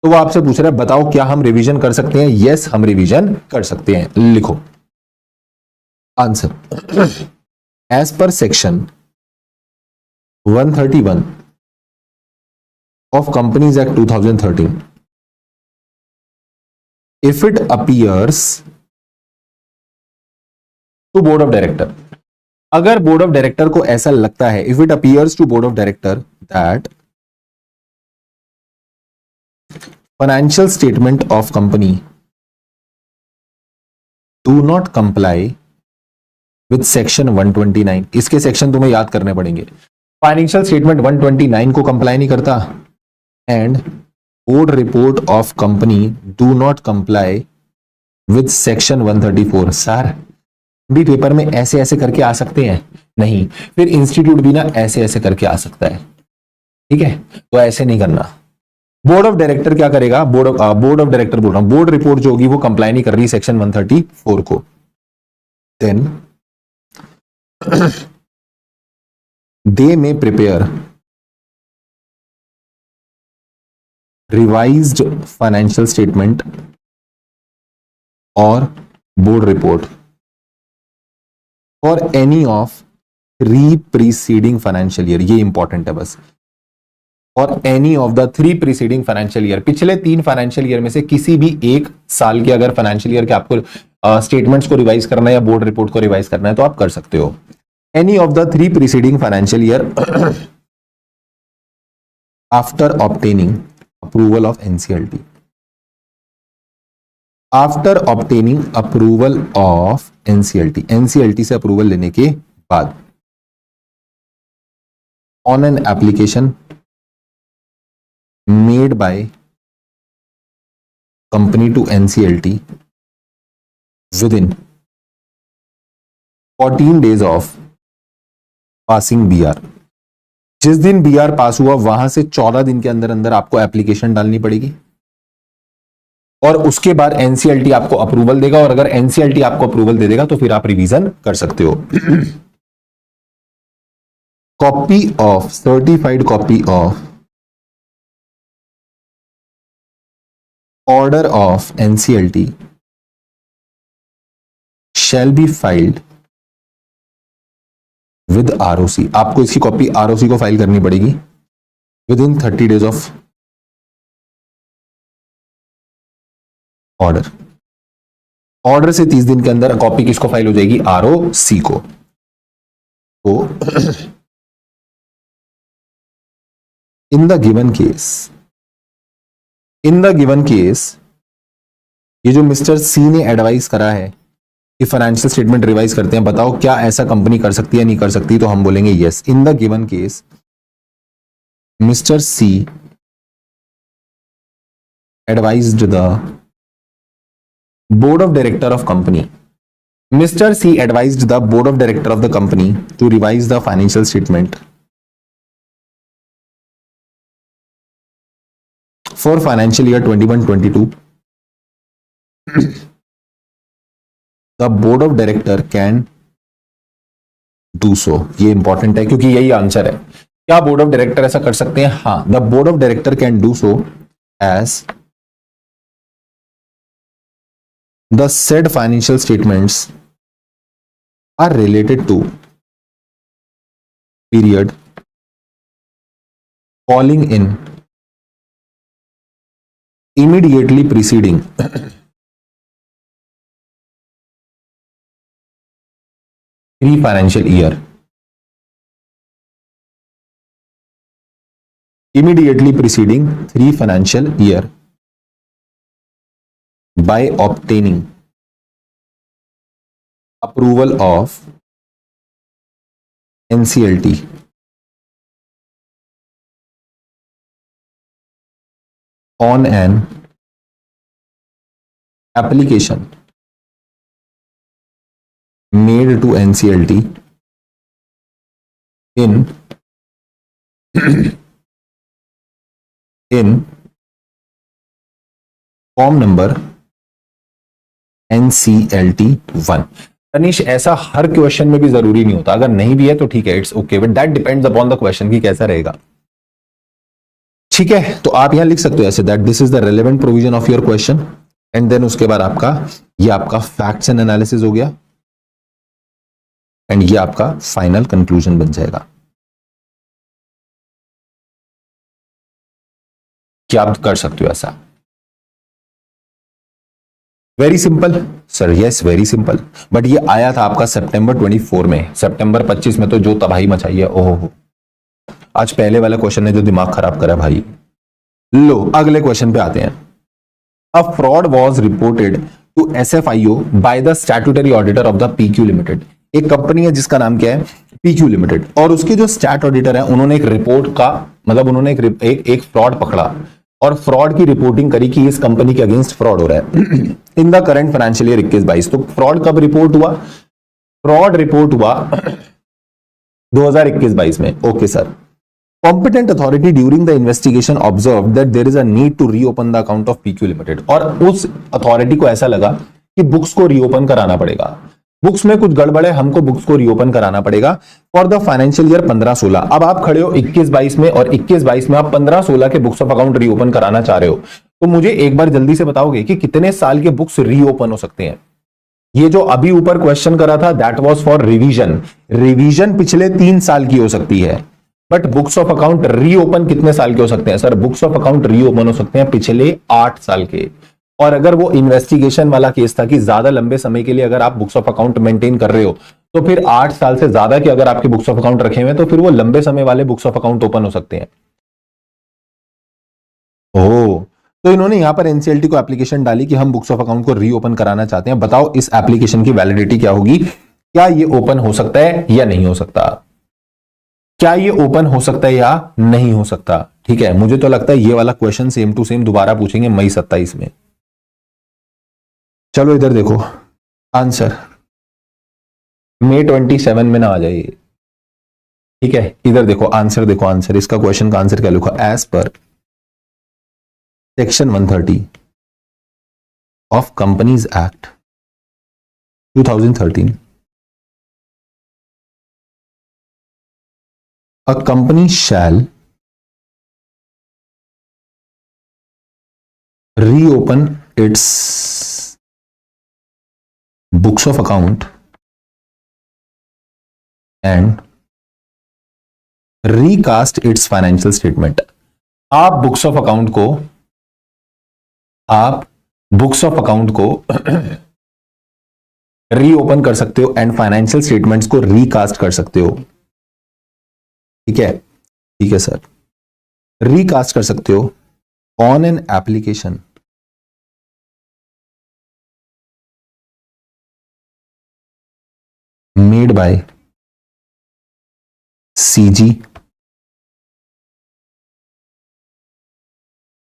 तो वो आपसे पूछ रहा है बताओ क्या हम रिवीजन कर सकते हैं? यस, हम रिवीजन कर सकते हैं। लिखो answer. As per section 131 of companies act 2013, if it appears to board of director, अगर बोर्ड ऑफ डायरेक्टर को ऐसा लगता है, if it appears to board of director that financial statement of company do not comply with section 129, इसके section तुम्हें याद करने पड़ेंगे। फाइनेंशियल स्टेटमेंट 129 को कंप्लाई नहीं करता and board report of company do not comply with section 134। Sir भी paper में ऐसे ऐसे करके आ सकते हैं? नहीं, फिर इंस्टीट्यूट भी ना ऐसे ऐसे करके आ सकता है, ठीक है, तो ऐसे नहीं करना। बोर्ड ऑफ डायरेक्टर क्या करेगा, बोर्ड ऑफ डायरेक्टर बोल रहा हूं, बोर्ड रिपोर्ट जो होगी वो कंप्लाई नहीं कर रही सेक्शन 134 को, देन दे में प्रिपेयर रिवाइज्ड फाइनेंशियल स्टेटमेंट और board report for any of 3 preceding financial year. ये इंपॉर्टेंट है बस, और any of the 3 preceding financial year, पिछले 3 फाइनेंशियल ईयर में से किसी भी एक साल के अगर फाइनेंशियल ईयर के आपको स्टेटमेंट्स को रिवाइज करना है या बोर्ड रिपोर्ट को रिवाइज करना है तो आप कर सकते हो। Any of the 3 preceding financial year after obtaining approval of NCLT, after obtaining approval of NCLT, NCLT से अप्रूवल लेने के बाद, on an application made by company to NCLT within 14 days of passing BR, जिस दिन BR पास हुआ वहां से 14 दिन के अंदर अंदर आपको एप्लीकेशन डालनी पड़ेगी और उसके बाद NCLT आपको अप्रूवल देगा, और अगर NCLT आपको अप्रूवल दे देगा तो फिर आप रिवीजन कर सकते हो। Copy of certified copy of order of NCLT shall be filed with ROC, आपको इसकी कॉपी ROC को फाइल करनी पड़ेगी within 30 days of order. Order से 30 दिन के अंदर कॉपी किसको फाइल हो जाएगी, ROC को। तो इन द गिवन केस ये जो मिस्टर सी ने एडवाइस करा है कि फाइनेंशियल स्टेटमेंट रिवाइज करते हैं, बताओ क्या ऐसा कंपनी कर सकती है नहीं कर सकती, तो हम बोलेंगे yes. In the given case mister C advised the board of director of company, mister C advised the board of director of the company to revise the financial statement for financial year 21-22, the board of director can do so। ये important है क्योंकि यही answer है। क्या board of director ऐसा कर सकते हैं? हाँ, the board of director can do so as the said financial statements are related to period falling in immediately preceding financial year, immediately preceding 3 financial year by obtaining approval of NCLT on an application made to NCLT in form number NCLT 1। Tanish ऐसा हर question में भी जरूरी नहीं होता, अगर नहीं भी है तो ठीक है, it's okay, but that depends upon the question की कैसा रहेगा। ठीक है, तो आप यहां लिख सकते हो ऐसे that this is the relevant provision of your question, and then उसके बाद ये आपका फैक्ट्स एंड एनालिसिस हो गया, एंड ये आपका फाइनल कंक्लूजन बन जाएगा। क्या आप कर सकते हो ऐसा? Very simple sir, yes very simple. But ये आया था आपका सितंबर 24 में, सितंबर 25 में तो जो तबाही मचाई है, ओहो। आज पहले वाले क्वेश्चन ने जो दिमाग खराब करा भाई। लो अगले क्वेश्चन पे आते हैं। A fraud was reported to SFIO by the statutory auditor of the PQ limited. एक कंपनी है जिसका नाम क्या है, PQ लिमिटेड, और उसके जो स्टैट ऑडिटर है उन्होंने एक रिपोर्ट का मतलब उन्होंने एक फ्रॉड पकड़ा और फ्रॉड की रिपोर्टिंग करी कि इस कंपनी के अगेंस्ट फ्रॉड हो रहा है in the current financial year 21-22। तो फ्रॉड कब रिपोर्ट हुआ, फ्रॉड रिपोर्ट हुआ 2021-22 में। Okay sir. Competent authority during the investigation observed that there is a need to reopen the account of PQ Limited। और उस अथॉरिटी को ऐसा लगा कि बुक्स को रीओपन कराना पड़ेगा, बुक्स में कुछ गड़बड़ है, हमको बुक्स को रीओपन कराना पड़ेगा फॉर द फाइनेंशियल ईयर 15-16। अब आप खड़े हो 21-22 में और 21-22 में आप 15-16 के बुक्स ऑफ अकाउंट रीओपन कराना चाह रहे हो, तो मुझे एक बार जल्दी से बताओगे कि कितने साल के बुक्स रीओपन हो सकते हैं। ये जो अभी ऊपर क्वेश्चन करा था that was for revision, revision पिछले 3 साल की हो सकती है, but books of account reopen कितने साल के हो सकते हैं sir, books of account reopen हो सकते हैं पिछले 8 साल के। और अगर वो इन्वेस्टिगेशन वाला केस था कि ज्यादा लंबे समय के लिए अगर आप बुक्स ऑफ अकाउंट मेंटेन कर रहे हो, तो फिर 8 साल से ज्यादा के अगर आपके बुक्स ऑफ अकाउंट रखे हुए तो फिर वो लंबे समय वाले बुक्स ऑफ अकाउंट ओपन हो सकते हैं। ओह, तो इन्होंने यहां पर एनसीएलटी को एप्लीकेशन डाली कि हम बुक्स ऑफ अकाउंट को रीओपन कराना चाहते हैं, बताओ इस एप्लीकेशन की वैलिडिटी क्या होगी, क्या ये ओपन हो सकता है या नहीं हो सकता, क्या ये ओपन हो सकता है या नहीं हो सकता। ठीक है, मुझे तो लगता है ये वाला क्वेश्चन सेम टू सेम दोबारा पूछेंगे मई 27 में। चलो इधर देखो आंसर, मई 27 में ना आ जाइए। ठीक है, इधर देखो आंसर, देखो आंसर, इसका क्वेश्चन का आंसर क्या लिखा, as per section 130 of companies act 2013 a company shall reopen its books of account and recast its financial statement। आप बुक्स ऑफ अकाउंट को रीओपन कर सकते हो एंड फाइनेंशियल स्टेटमेंट्स को रिकास्ट कर सकते हो। ठीक है, ठीक है सर, रिकास्ट कर सकते हो on an application made by CG,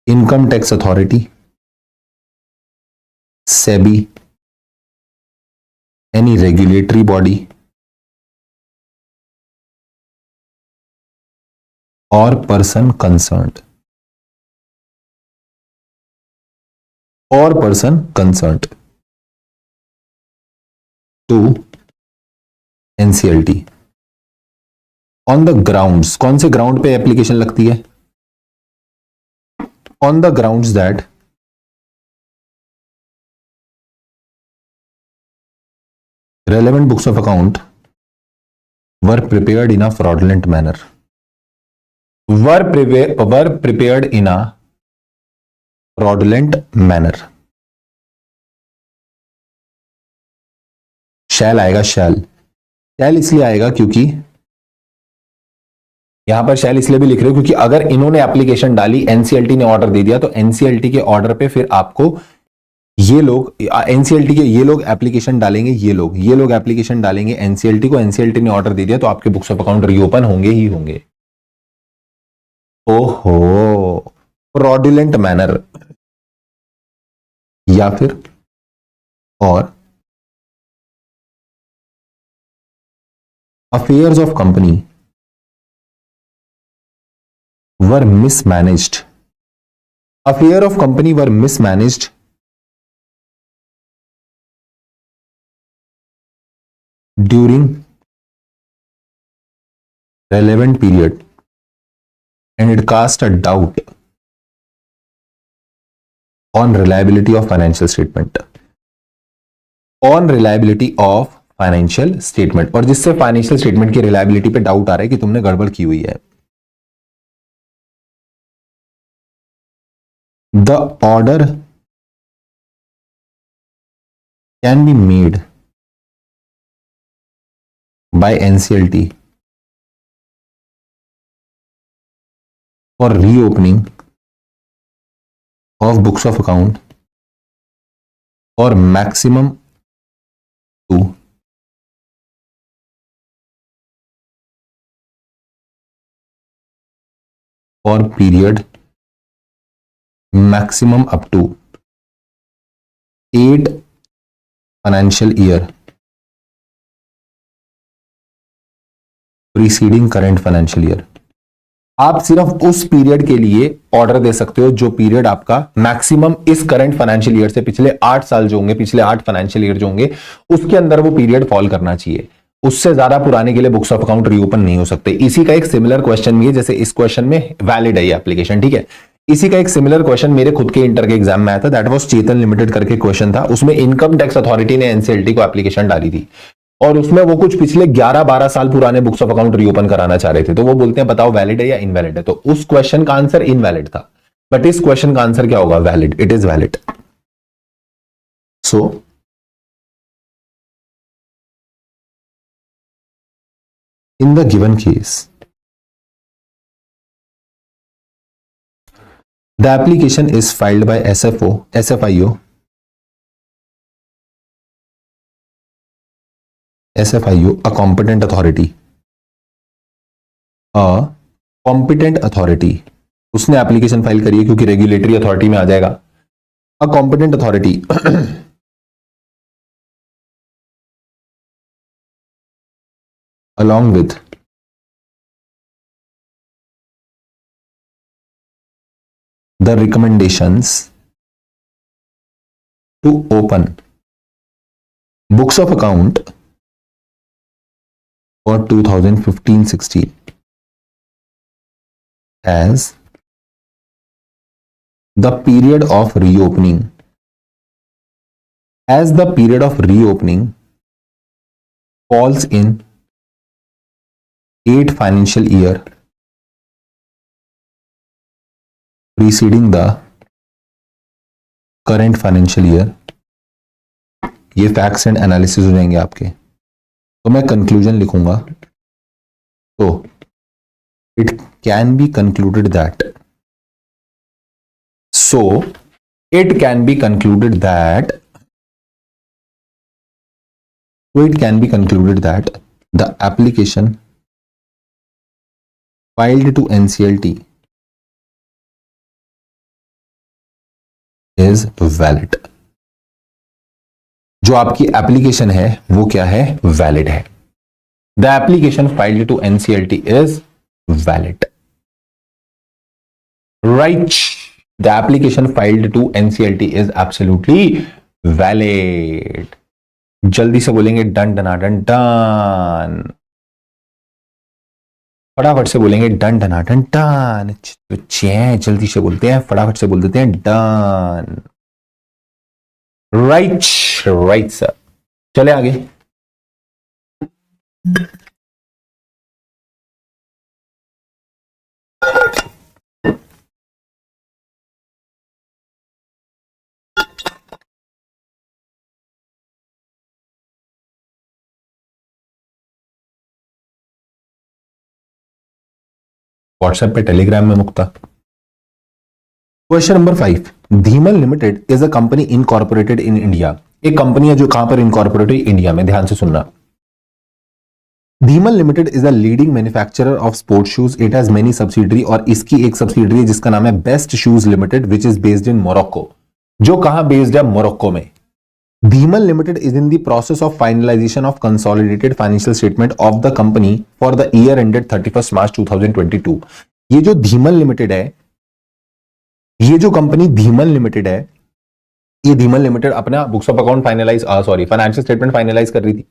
income tax authority, SEBI, any regulatory body और person concerned, to NCLT on the grounds. कौन से ग्राउंड पे एप्लीकेशन लगती है, on the grounds that relevant books of account were prepared in a fraudulent manner, were prepared in a fraudulent manner। शैल आएगा, शैल इसलिए आएगा क्योंकि यहां पर शैल इसलिए भी लिख रहे हो क्योंकि अगर इन्होंने एप्लीकेशन डाली, एनसीएलटी ने ऑर्डर दे दिया, तो एनसीएलटी के ऑर्डर पे फिर आपको ये लोग एनसीएलटी के ये लोग एप्लीकेशन डालेंगे, ये लोग एप्लीकेशन डालेंगे एनसीएलटी को, एनसीएलटी ने ऑर्डर दे दिया तो आपके बुक्स ऑफ अकाउंट रीओपन होंगे ही होंगे। ओहो, फ्रॉडुलेंट मैनर या फिर और affairs of company were mismanaged, affairs of company were mismanaged during relevant period and it cast a doubt on reliability of financial statement, on reliability of financial statement, और जिससे financial statement की reliability पे doubt आ रहा है कि तुमने गड़बड़ की हुई है। The order can be made by NCLT for reopening of books of account और maximum to for period maximum up to 8 financial year preceding current financial year। आप सिर्फ उस पीरियड के लिए ऑर्डर दे सकते हो जो पीरियड आपका मैक्सिमम इस करंट फाइनेंशियल ईयर से पिछले 8 साल जो होंगे, पिछले 8 फाइनेंशियल ईयर जो होंगे उसके अंदर वो पीरियड फॉल करना चाहिए। उससे ज्यादा पुराने के लिए बुक्स ऑफ अकाउंट रीओपन नहीं हो सकते। इसी का एक सिमिलर क्वेश्चन भी है, जैसे इस क्वेश्चन में वैलिड है ये एप्लीकेशन, ठीक है। इसी का एक सिमिलर क्वेश्चन मेरे खुद के इंटर के एग्जाम में आया था, दैट वाज चेतन लिमिटेड करके क्वेश्चन था। उसमें इनकम टैक्स अथॉरिटी ने एनसीएलटी को एप्लीकेशन डाली थी और उसमें वो कुछ पिछले 11-12 साल पुराने बुक्स ऑफ अकाउंट रीओपन कराना चाह रहे थे। तो वो बोलते हैं बताओ वैलिड है या इनवैलिड है। तो उस क्वेश्चन का आंसर इनवैलिड था, बट इस क्वेश्चन का आंसर क्या होगा? Valid. It is valid. So in the given case, the application is filed by SFIO, a competent authority, उसने एप्लीकेशन फाइल करी है क्योंकि रेगुलेटरी अथॉरिटी में आ जाएगा। A competent authority along with the recommendations to open books of account for 2015-16 as the period of reopening falls in 8 financial year preceding the current financial year। ये facts and analysis हो जाएंगे आपके। तो मैं conclusion लिखूंगा, तो it can be concluded that, so it can be concluded that, the application filed to NCLT is valid। जो आपकी एप्लीकेशन है वो क्या है? वैलिड है। The application filed to NCLT is valid, right? The application filed to NCLT is absolutely valid। जल्दी से बोलेंगे डन डनाडन डन, फटाफट से बोलेंगे डन डनाडन डन। जल्दी से बोलते हैं, फटाफट से बोल देते हैं डन। राइट राइट सर, चले आगे। व्हाट्सएप पे, टेलीग्राम में Mukta. Question number 5, Dhimal limited is a company incorporated in India. एक कंपनी है जो कहां पर इनकॉर्पोरेटेड? इंडिया में। ध्यान से सुनना। Dhimal limited is a leading manufacturer of sports shoes. It has many subsidiary, और इसकी एक सब्सिडरी है जिसका नाम है best shoes limited, which is based in Morocco. जो कहां बेस्ड है? मोरक्को में। Dhimal Limited is in the process of finalization of consolidated financial statement of the company for the year ended 31st March 2022। ये जो धीमल limited है, ये जो company धीमल limited है, ये धीमल लिमिटेड अपना books of account financial statement finalise कर रही थी।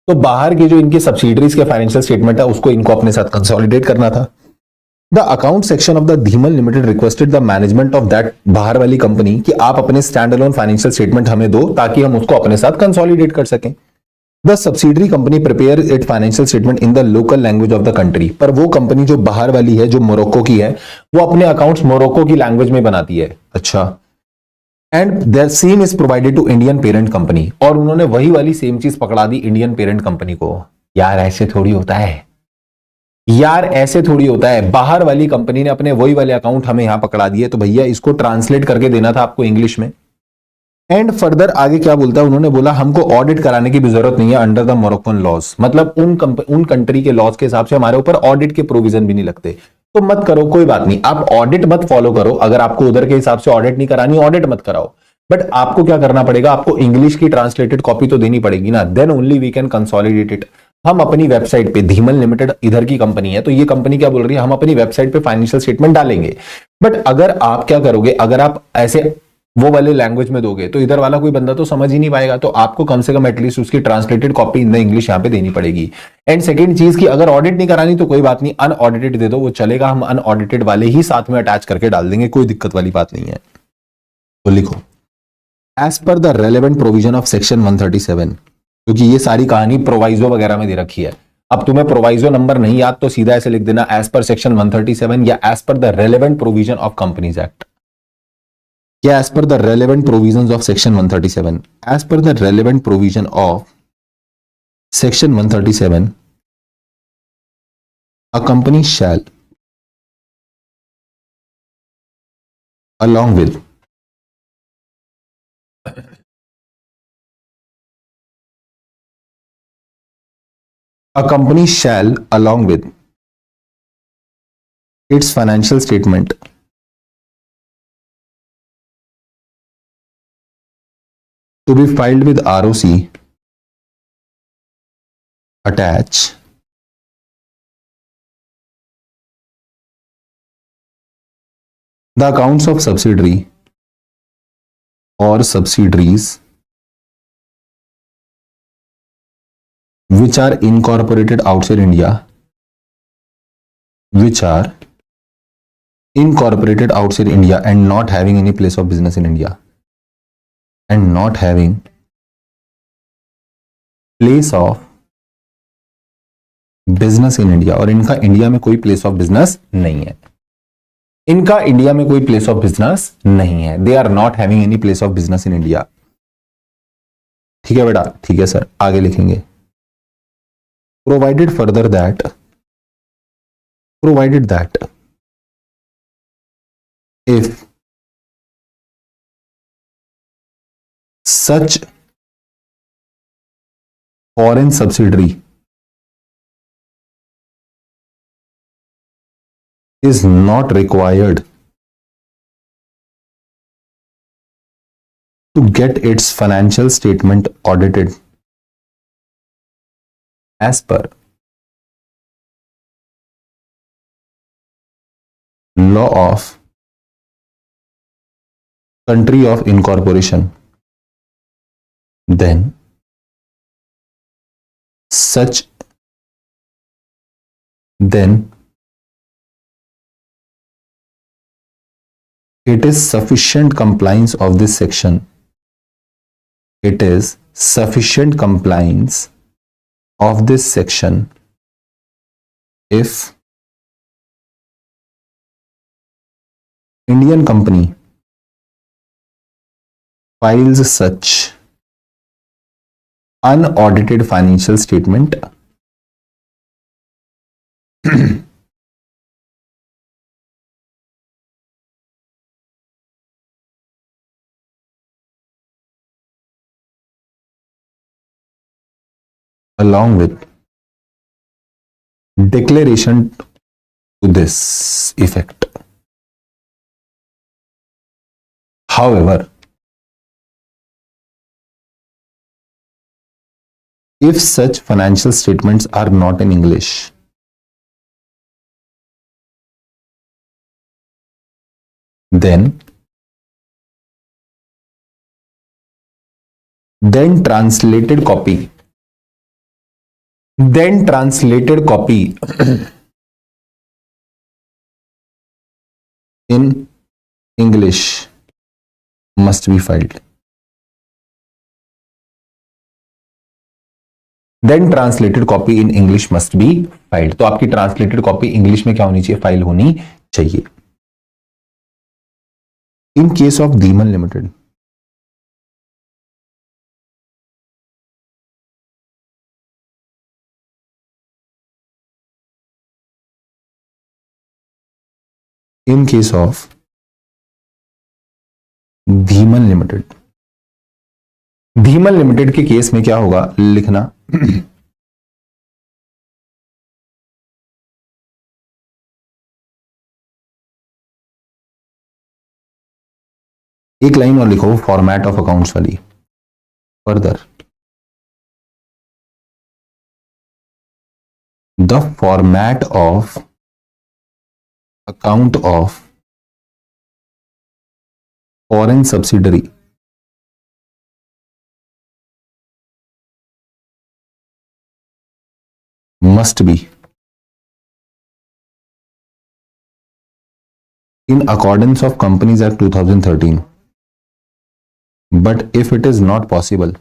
तो बाहर के जो इनके सब्सिडरीज के फाइनेंशियल स्टेटमेंट है उसको इनको अपने साथ कंसोलिडेट करना था। The account section of the Dhimal limited requested the management of that बाहर वाली कंपनी कि आप अपने स्टैंड अलोन फाइनेंशियल स्टेटमेंट हमें दो ताकि हम उसको अपने साथ कंसोलिडेट कर सकें। The subsidiary company prepare it financial statement in the local language of the country. पर वो कंपनी जो बाहर वाली है, जो मोरक्को की है, वो अपने अकाउंट्स मोरक्को की लैंग्वेज में बनाती है। अच्छा, and the same is provided to Indian parent company, और उन्होंने वही वाली सेम चीज पकड़ा दी इंडियन पेरेंट कंपनी को। यार ऐसे थोड़ी होता है, यार ऐसे थोड़ी होता है। बाहर वाली कंपनी ने अपने वही वाले अकाउंट हमें यहां पकड़ा दिए, तो भैया इसको ट्रांसलेट करके देना था आपको इंग्लिश में। एंड फर्दर आगे क्या बोलता है, उन्होंने बोला हमको ऑडिट कराने की भी जरूरत नहीं है अंडर द मोरक्कन लॉज, मतलब उन कंट्री के लॉज के हिसाब से हमारे ऊपर ऑडिट के प्रोविजन भी नहीं लगते, तो मत करो, कोई बात नहीं, आप ऑडिट मत फॉलो करो। अगर आपको उधर के हिसाब से ऑडिट नहीं करानी, ऑडिट मत कराओ, बट आपको क्या करना पड़ेगा, आपको इंग्लिश की ट्रांसलेटेड कॉपी तो देनी पड़ेगी ना, then only we can consolidate it. हम अपनी वेबसाइट पे, धीमन लिमिटेड इधर की कंपनी है, तो ये कंपनी क्या बोल रही है, हम अपनी वेबसाइट पे फाइनेंशियल स्टेटमेंट डालेंगे, बट अगर आप क्या करोगे, अगर आप ऐसे वो वाले लैंग्वेज में दोगे तो इधर वाला कोई बंदा तो समझ ही नहीं पाएगा, तो आपको कम से कम एटलीस्ट उसकी translated copy in the English यहां पे देनी पड़ेगी। एंड सेकंड चीज की, अगर ऑडिट नहीं करानी तो कोई बात नहीं, अनऑडिटेड दे दो, वो चलेगा, हम अनऑडिटेड वाले ही साथ में अटैच करके डाल देंगे, कोई दिक्कत वाली बात नहीं है। तो लिखो as per the relevant provision of section 137, क्योंकि ये सारी कहानी प्रोवाइजो वगैरह में दे रखी है। अब तुम्हें प्रोवाइजो नंबर नहीं याद तो सीधा ऐसे लिख देना, एज पर सेक्शन 137 या as per the relevant provision of companies act, या as per the relevant provisions of section 137। As per the relevant provision of section 137 a company shall along with a company shall along with its financial statement to be filed with ROC attach the accounts of subsidiary or subsidiaries which are incorporated outside India, which are incorporated outside India and not having any place of business in India, and not having place of business in India, और इनका India में कोई place of business नहीं है, इनका India में कोई place of business नहीं है, they are not having any place of business in India. ठीक है बेटा, ठीक है सर, आगे लिखेंगे provided further that if such foreign subsidiary is not required to get its financial statement audited as per law of country of incorporation, then it is sufficient compliance of this section. It is sufficient compliance of this section if Indian company files such unaudited financial statement along with declaration to this effect. However, if such financial statements are not in English, then translated copy in English must be filed. Then translated copy in English must be filed. तो आपकी translated copy English में क्या होनी चाहिए, file होनी चाहिए। In case of Dhiman limited, in case of Dhiman limited, Dhiman limited के case में क्या होगा लिखना एक लाइन और लिखो फॉर्मेट ऑफ अकाउंट्स वाली। Further the format of account of foreign subsidiary must be in accordance of Companies Act 2013, but if it is not possible,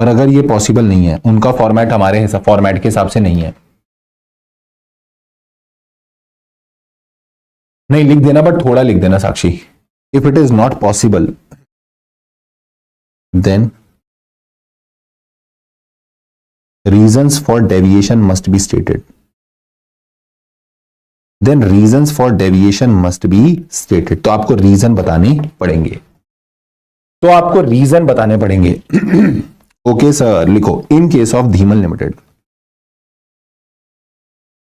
पर अगर ये पॉसिबल नहीं है, उनका फॉर्मेट हमारे फॉर्मेट के हिसाब से नहीं है, नहीं लिख देना बट थोड़ा लिख देना Sakshi. If it is not possible then reasons for deviation must be stated, then reasons for deviation must be stated। तो आपको रीजन बताने पड़ेंगे, तो आपको रीजन बताने पड़ेंगे। ओके सर लिखो in case of Dhiman limited,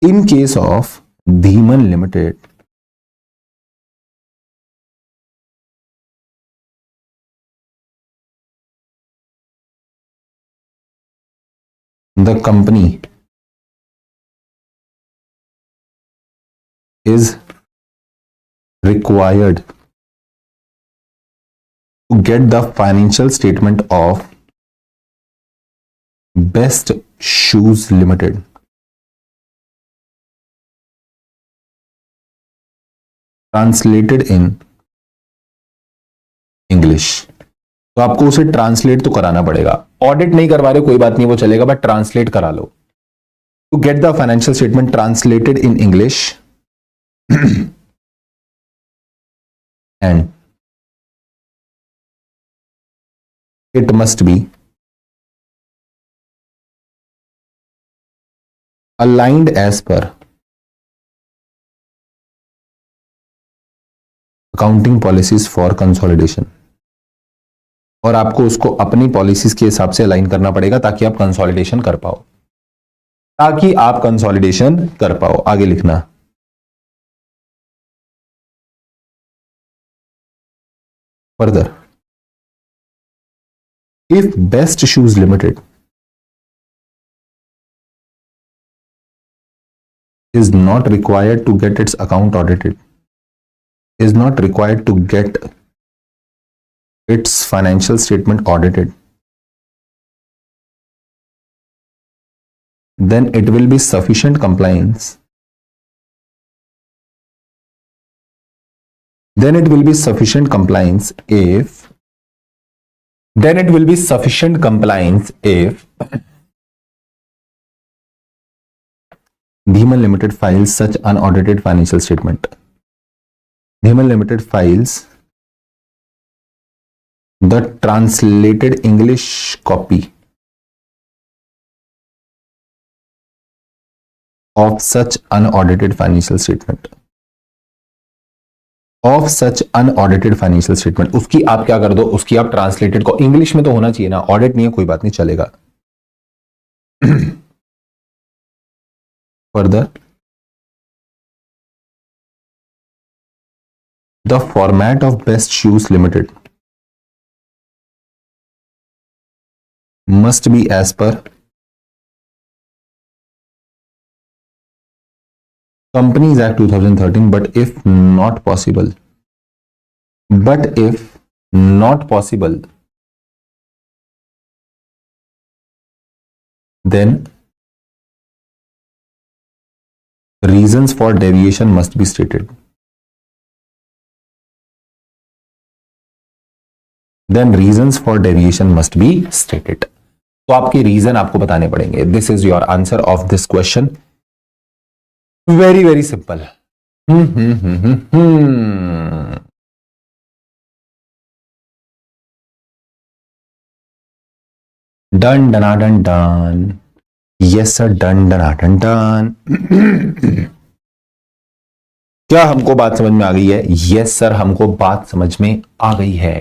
in case of Dhiman limited the company is required to get the financial statement of Best Shoes Limited translated in English। तो आपको उसे ट्रांसलेट तो कराना पड़ेगा, ऑडिट नहीं करवा रहे कोई बात नहीं वो चलेगा, बट ट्रांसलेट करा लो। To get the financial statement translated in English and it must be aligned as per accounting policies for consolidation। और आपको उसको अपनी पॉलिसीज के हिसाब से अलाइन करना पड़ेगा ताकि आप कंसोलिडेशन कर पाओ, ताकि आप कंसोलिडेशन कर पाओ। आगे लिखना further if best shoes limited is not required to get its account audited, is not required to get its financial statement audited, then it will be sufficient compliance, then it will be sufficient compliance if, then it will be sufficient compliance if Dhieman Limited files such unaudited financial statement। Dhieman Limited files the translated English copy of such unaudited financial statement, of such unaudited financial statement। उसकी आप क्या कर दो, उसकी आप translated को, English में तो होना चाहिए ना, ऑडिट नहीं है कोई बात नहीं चलेगा। Further, the format of Best Shoes Limited must be as per Companies Act 2013, but if not possible, then reasons for deviation must be stated, then reasons for deviation must be stated। तो आपके reason आपको बताने पड़ेंगे। This is your answer of this question, very very simple. Done डना done done, yes sir, done डना done done. क्या हमको बात समझ में आ गई है? यस सर, हमको बात समझ में आ गई है।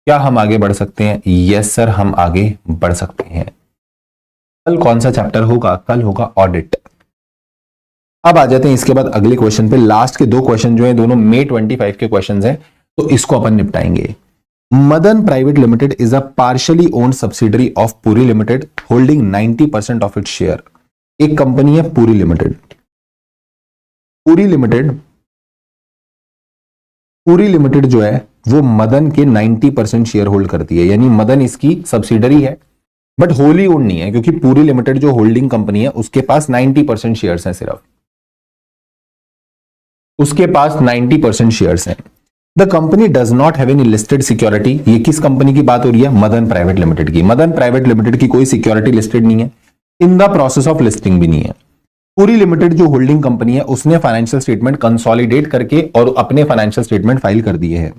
क्या हम आगे बढ़ सकते हैं? यस सर, हम आगे बढ़ सकते हैं। कल कौन सा चैप्टर होगा? कल होगा ऑडिट। अब आ जाते हैं इसके बाद अगले क्वेश्चन पे। लास्ट के दो क्वेश्चन जो है दोनों मई 25 के क्वेश्चन हैं, तो इसको अपन निपटाएंगे। Madan private limited is a partially owned subsidiary of Puri limited holding 90% of its share. एक कंपनी है Puri limited. Puri limited, Puri limited जो है वो मदन के 90% शेयर होल्ड करती है, यानी मदन इसकी सब्सिडरी है बट होली ओन्ड नहीं है, क्योंकि पूरी लिमिटेड जो होल्डिंग कंपनी है उसके पास 90% शेयर्स हैं, सिर्फ उसके पास 90% शेयर्स हैं। The company does not have any listed security. ये किस कंपनी की बात हो रही है? मदन प्राइवेट लिमिटेड की। मदन प्राइवेट लिमिटेड की कोई सिक्योरिटी लिस्टेड नहीं है, in the process of listing भी नहीं है। पूरी लिमिटेड जो होल्डिंग कंपनी है उसने फाइनेंशियल स्टेटमेंट कंसोलिडेट करके और अपने फाइनेंशियल स्टेटमेंट फाइल कर दिए हैं।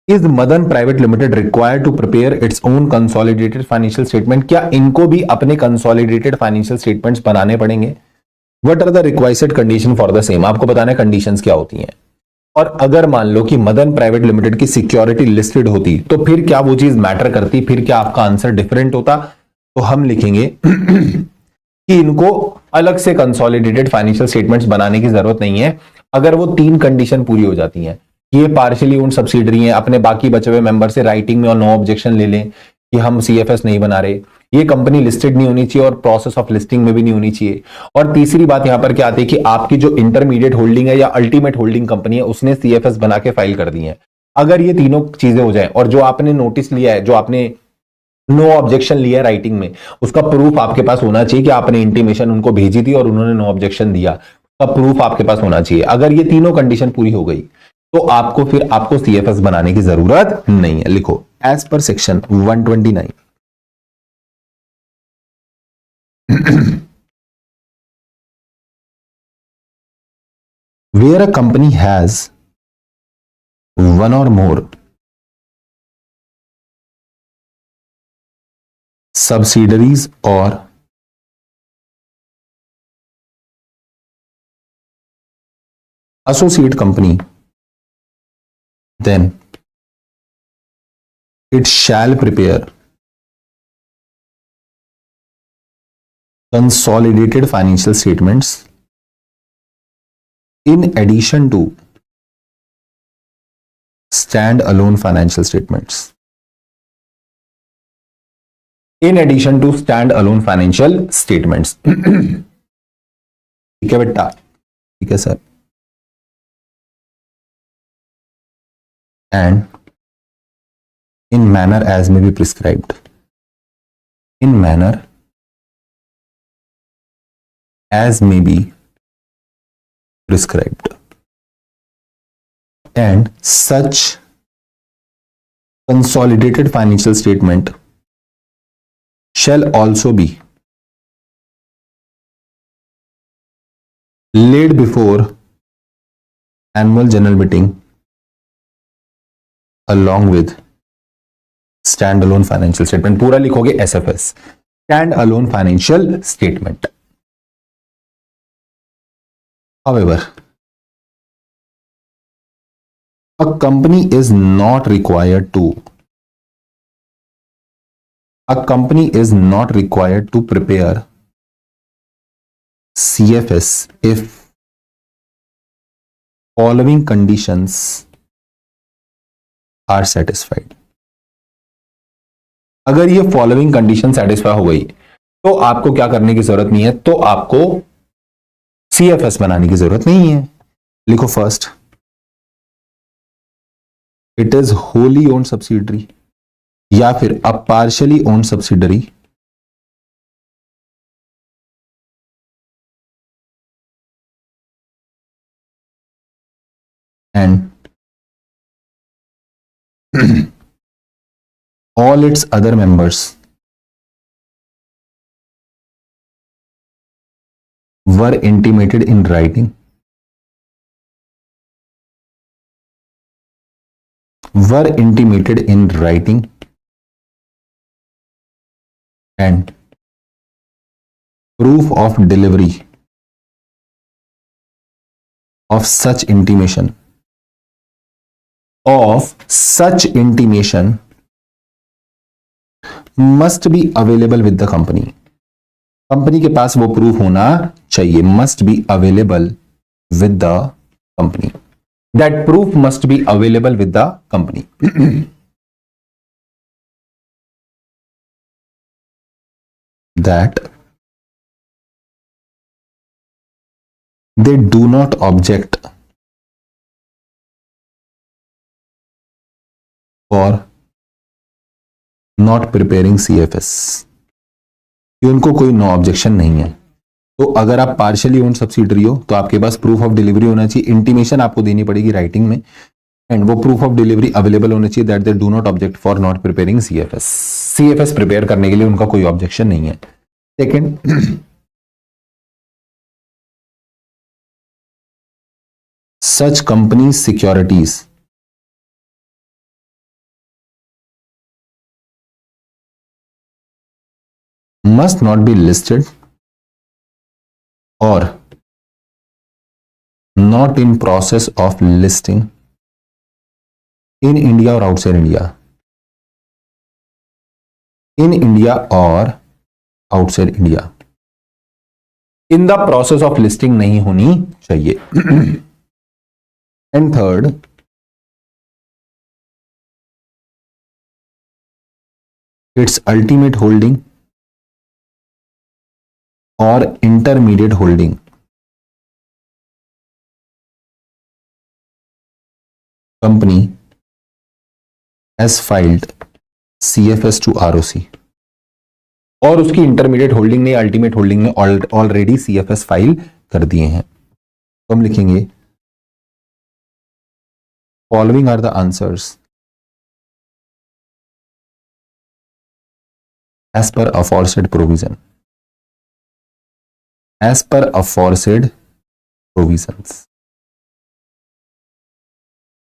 Is Madan private limited required to prepare its own consolidated financial statement? क्या इनको भी अपने कंसोलिडेटेड फाइनेंशियल स्टेटमेंट्स बनाने पड़ेंगे? What are the required condition for the same? आपको बताना है कंडीशंस क्या होती हैं। और अगर मान लो कि मदन प्राइवेट लिमिटेड की सिक्योरिटी लिस्टेड होती तो फिर क्या वो चीज मैटर करती? फिर क्या आपका आंसर डिफरेंट होता? तो हम लिखेंगे कि इनको अलग से कंसोलिडेटेड फाइनेंशियल स्टेटमेंट्स बनाने की जरूरत नहीं है, अगर वो तीन कंडीशन पूरी हो जाती हैं। ये पार्शियली ओन्ड सब्सिडरी है, अपने बाकी बचे हुए मेंबर से राइटिंग में और नो ऑब्जेक्शन ले लें कि हम सीएफएस नहीं बना रहे, ये कंपनी लिस्टेड नहीं होनी चाहिए और प्रोसेस ऑफ लिस्टिंग में भी नहीं होनी चाहिए, और तीसरी बात यहां पर क्या आती है कि आपकी जो इंटरमीडिएट होल्डिंग है या अल्टीमेट होल्डिंग कंपनी है उसने सीएफएस बना के फाइल कर दी है। अगर ये तीनों चीजें हो जाए और जो आपने नोटिस लिया है, जो आपने नो ऑब्जेक्शन लिया राइटिंग में, उसका प्रूफ आपके पास होना चाहिए कि आपने इंटीमेशन उनको भेजी थी और उन्होंने नो ऑब्जेक्शन दिया, उसका प्रूफ आपके पास होना चाहिए। अगर ये तीनों कंडीशन पूरी हो गई तो आपको फिर आपको सीएफएस बनाने की जरूरत नहीं है। लिखो as per section 129 where a company has one or more subsidiaries or associate company, then it shall prepare consolidated financial statements in addition to stand-alone financial statements. In addition to stand-alone financial statements. ठीक है बेटा, ठीक है sir. And in manner as may be prescribed. In manner as may be prescribed. And such consolidated financial statement shall also be laid before annual general meeting along with stand-alone financial statement. पूरा लिखोगे SFS, stand-alone financial statement. However, a company is not required to prepare CFS if following conditions are satisfied. अगर ये following condition satisfy हो गई तो आपको क्या करने की जरूरत नहीं है, तो आपको सीएफएस बनाने की जरूरत नहीं है। लिखो first, it is wholly owned subsidiary या फिर अ partially owned subsidiary and all its other members were intimated in writing and proof of delivery of such intimation must be available with the company. Company के पास वो proof होना चाहिए. must be available with the company. That proof must be available with the company. That they do not object for not preparing CFS. कि उनको कोई no objection नहीं है. तो अगर आप पार्शियली ओन्ड सब्सिडरी हो तो आपके पास प्रूफ ऑफ डिलीवरी होना चाहिए. इंटीमेशन आपको देनी पड़ेगी राइटिंग में, एंड वो प्रूफ ऑफ डिलीवरी अवेलेबल होना चाहिए that they do not object for not preparing CFS. CFS prepare करने के लिए उनका कोई ऑब्जेक्शन नहीं है. Second, such companies securities must not be listed or not in process of listing in India or outside India. In India or outside India. In the process of listing नहीं होनी चाहिए. And third, its ultimate holding or intermediate holding company has filed CFS to ROC. और उसकी intermediate holding ने ultimate holding ने already CFS file कर दिए हैं. तो हम लिखेंगे following are the answers as per aforesaid provision. As per aforesaid provisions.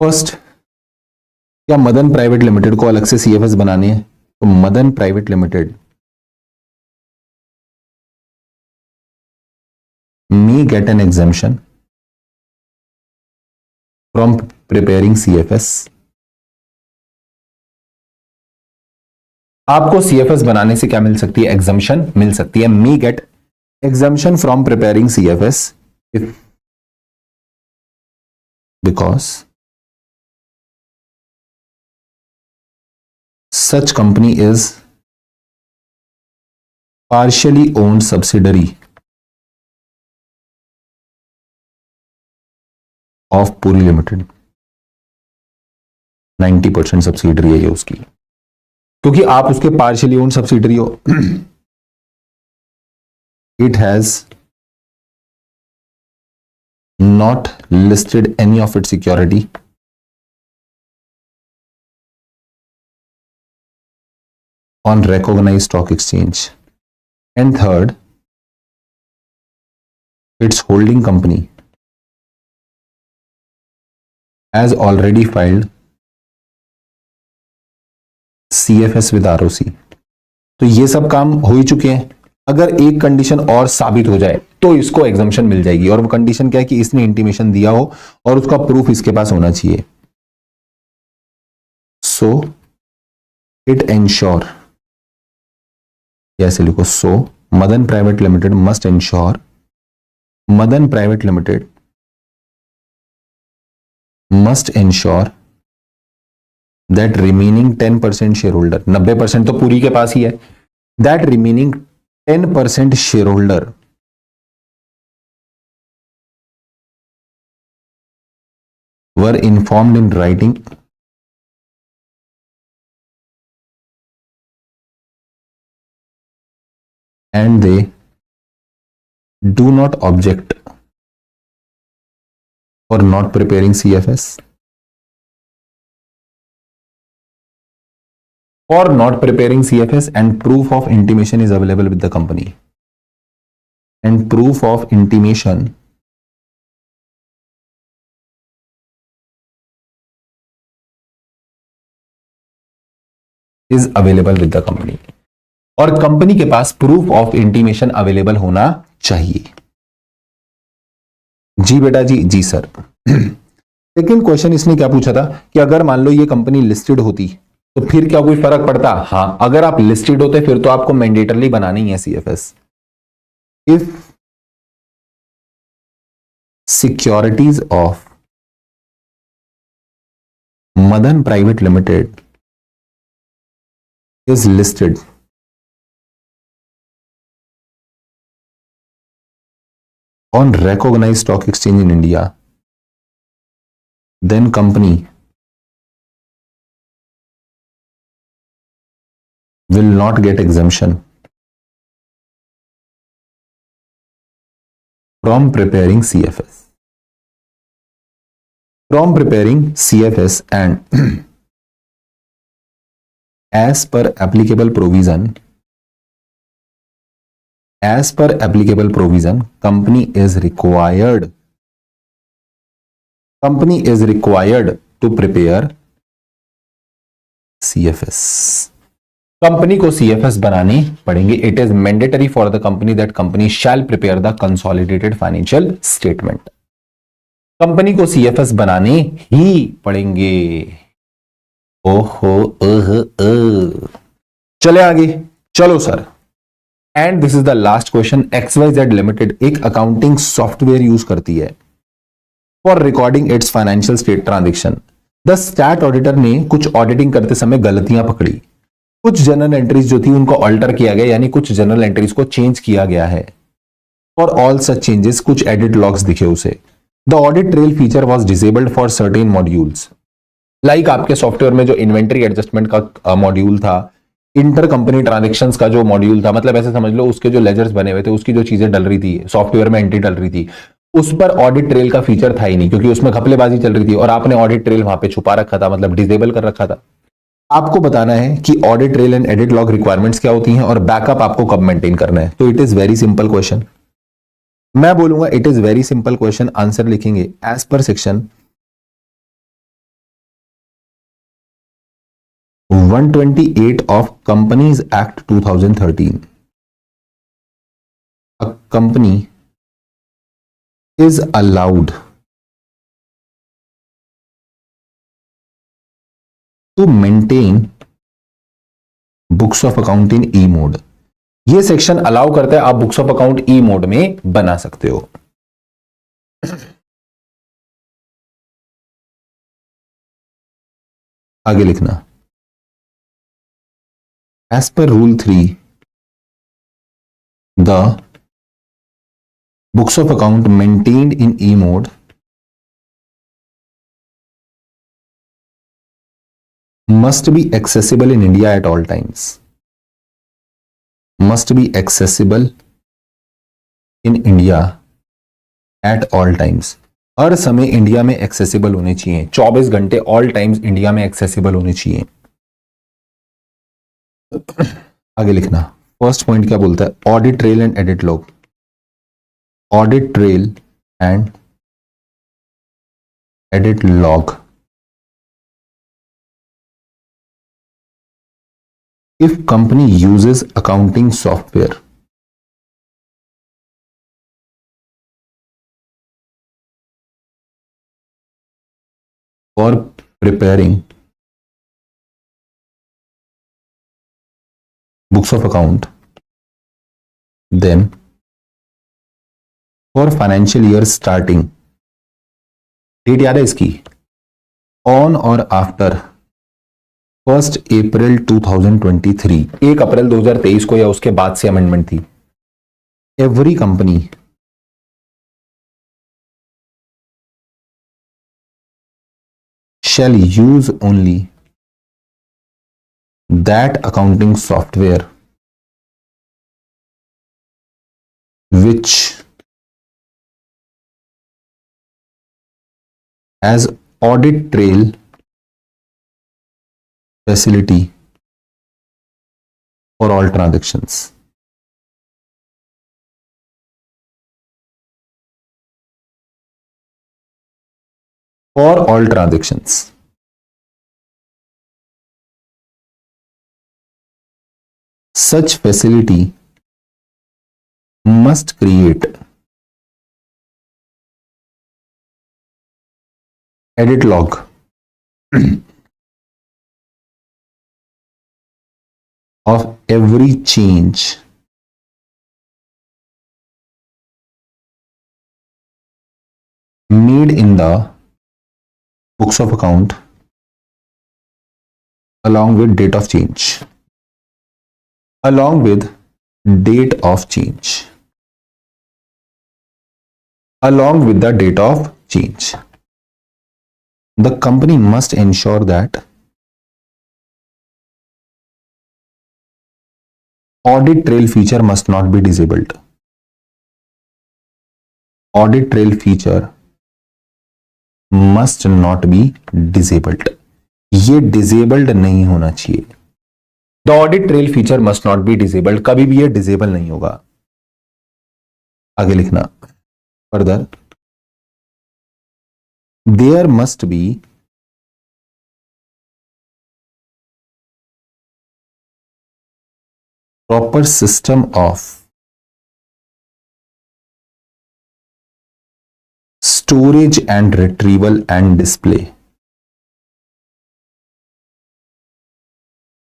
First, क्या मदन प्राइवेट लिमिटेड को अलग से CFS बनाने हैं? तो Madan private limited may get an exemption from preparing CFS. आपको CFS बनाने से क्या मिल सकती है? एग्जम्पशन मिल सकती है. may get exemption from preparing CFS if because such company is partially owned subsidiary of Puri limited. 90% subsidiary है ये उसकी, क्योंकि आप उसके पार्शियली ओन सब्सिडरी हो. It has not listed any of it security on recognised stock exchange. And third, it's holding company has already filed CFS with ROC. तो ये सब काम हो ही चुके हैं. अगर एक कंडीशन और साबित हो जाए तो इसको एग्जम्पशन मिल जाएगी. और वो कंडीशन क्या है कि इसने इंटीमेशन दिया हो और उसका प्रूफ इसके पास होना चाहिए. सो इट एंश्योर, ऐसे लिखो, so Madan private limited must ensure, Madan private limited must ensure that remaining 10% shareholder, 90% तो पूरी के पास ही है, that remaining 10% shareholder were informed in writing and they do not object for not preparing CFS. For not preparing CFS, and proof of intimation is available with the company. And proof of intimation is available with the company. और company के पास proof of intimation available होना चाहिए. जी बेटा जी, जी sir. Second question इसने क्या पूछा था कि अगर मान लो ये कंपनी लिस्टेड होती तो फिर क्या कोई फर्क पड़ता? हाँ, अगर आप लिस्टेड होते फिर तो आपको मैंडेटरली बनानी है CFS. If securities of Madan private limited is listed on recognized stock exchange in India, then company will not get exemption from preparing CFS. From preparing CFS and as per applicable provision, company is required to prepare CFS. Company को CFS बनाने पड़ेंगे. It is mandatory for the company that company shall prepare the consolidated financial statement. Company को CFS बनाने ही पड़ेंगे. ओहो चले आगे. चलो sir. And this is the last question. XYZ limited एक अकाउंटिंग सॉफ्टवेयर यूज करती है for recording its financial state transaction. The stat auditor ने कुछ ऑडिटिंग करते समय गलतियां पकड़ी. कुछ जनरल एंट्रीज जो थी उनको ऑल्टर किया गया, यानी कुछ जनरल एंट्रीज को चेंज किया गया है. फॉर ऑल सच चेंजेस कुछ एडिट लॉग्स दिखे उसे. The audit trail feature was disabled for certain modules. Like आपके सॉफ्टवेयर में जो इन्वेंट्री एडजस्टमेंट का मॉड्यूल था, इंटर कंपनी ट्रांजेक्शंस का जो मॉड्यूल था, मतलब ऐसे समझ लो उसके जो लेजर्स बने हुए थे, उसकी जो चीजें डल रही थी सॉफ्टवेयर में, एंट्री डल रही थी, उस पर ऑडिट ट्रेल का फीचर था ही नहीं, क्योंकि उसमें घपलेबाजी चल रही थी और आपने ऑडिट ट्रेल वहां पे छुपा रखा था, मतलब डिसेबल कर रखा था. आपको बताना है कि audit trail and edit log requirements क्या होती हैं और बैकअप आपको कब मेंटेन करना है. तो it is very simple question. मैं बोलूंगा it is very simple question. Answer लिखेंगे as per section 128 of Companies Act 2013. A company is allowed to maintain books of account in E mode. ये section allow करता है आप books of account E mode में बना सकते हो. आगे लिखना. As per Rule 3, the books of account maintained in E mode must be accessible in India at all times. Must be accessible in India at all times. हर समय India में accessible होने चाहिए. 24 घंटे ऑल टाइम्स इंडिया में accessible होने चाहिए. आगे लिखना. फर्स्ट पॉइंट क्या बोलता है? Audit trail and edit log. Audit trail and edit log. If company uses accounting software for preparing books of account, then for financial year starting, date याद है इसकी, ऑन और आफ्टर 1 अप्रैल 2023, 1 अप्रैल 2023 को या उसके बाद से अमेंडमेंट थी. Every company shall use only that accounting software which has audit trail facility for all transactions. For all transactions. Such facility must create edit log of every change made in the books of account along with date of change, along with date of change, along with the date of change. The company must ensure that audit trail feature must not be disabled. Audit trail feature must not be disabled. ये disabled नहीं होना चाहिए. The audit trail feature must not be disabled. कभी भी ये disable नहीं होगा. आगे लिखना. Further there must be proper system of storage and retrieval and display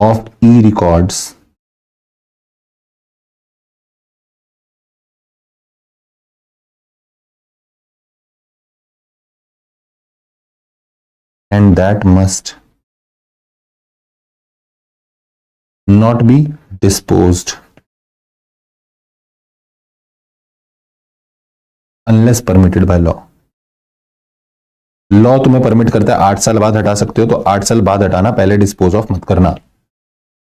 of e-records and that must not be disposed unless permitted by law. Law तुम्हें permit करता है 8 साल बाद हटा सकते हो, तो 8 साल बाद हटाना, पहले डिस्पोज ऑफ मत करना.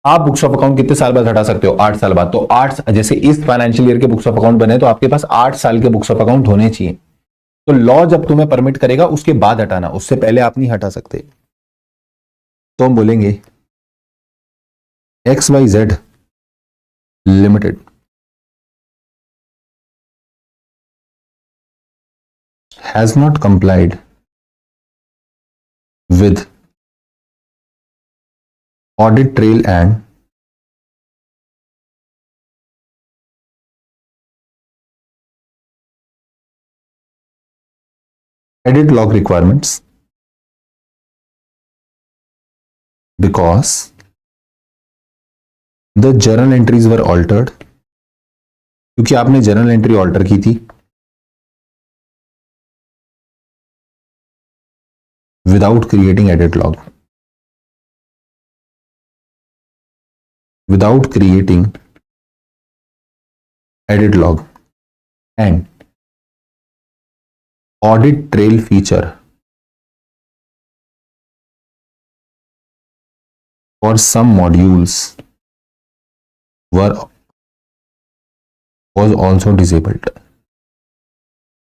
आप बुक्स ऑफ अकाउंट कितने साल बाद हटा सकते हो? 8 साल बाद. तो 8, जैसे इस फाइनेंशियल ईयर के बुक्स ऑफ अकाउंट बने तो आपके पास 8 साल के बुक्स ऑफ अकाउंट होने चाहिए. तो लॉ जब तुम्हें परमिट करेगा उसके बाद हटाना, उससे पहले आप नहीं हटा सकते. तो हम बोलेंगे XYZ limited has not complied with audit trail and edit log requirements because the journal entries were altered. क्योंकि आपने जर्नल एंट्री ऑल्टर की थी without creating edit log, without creating edit log, and audit trail feature for some modules was also disabled.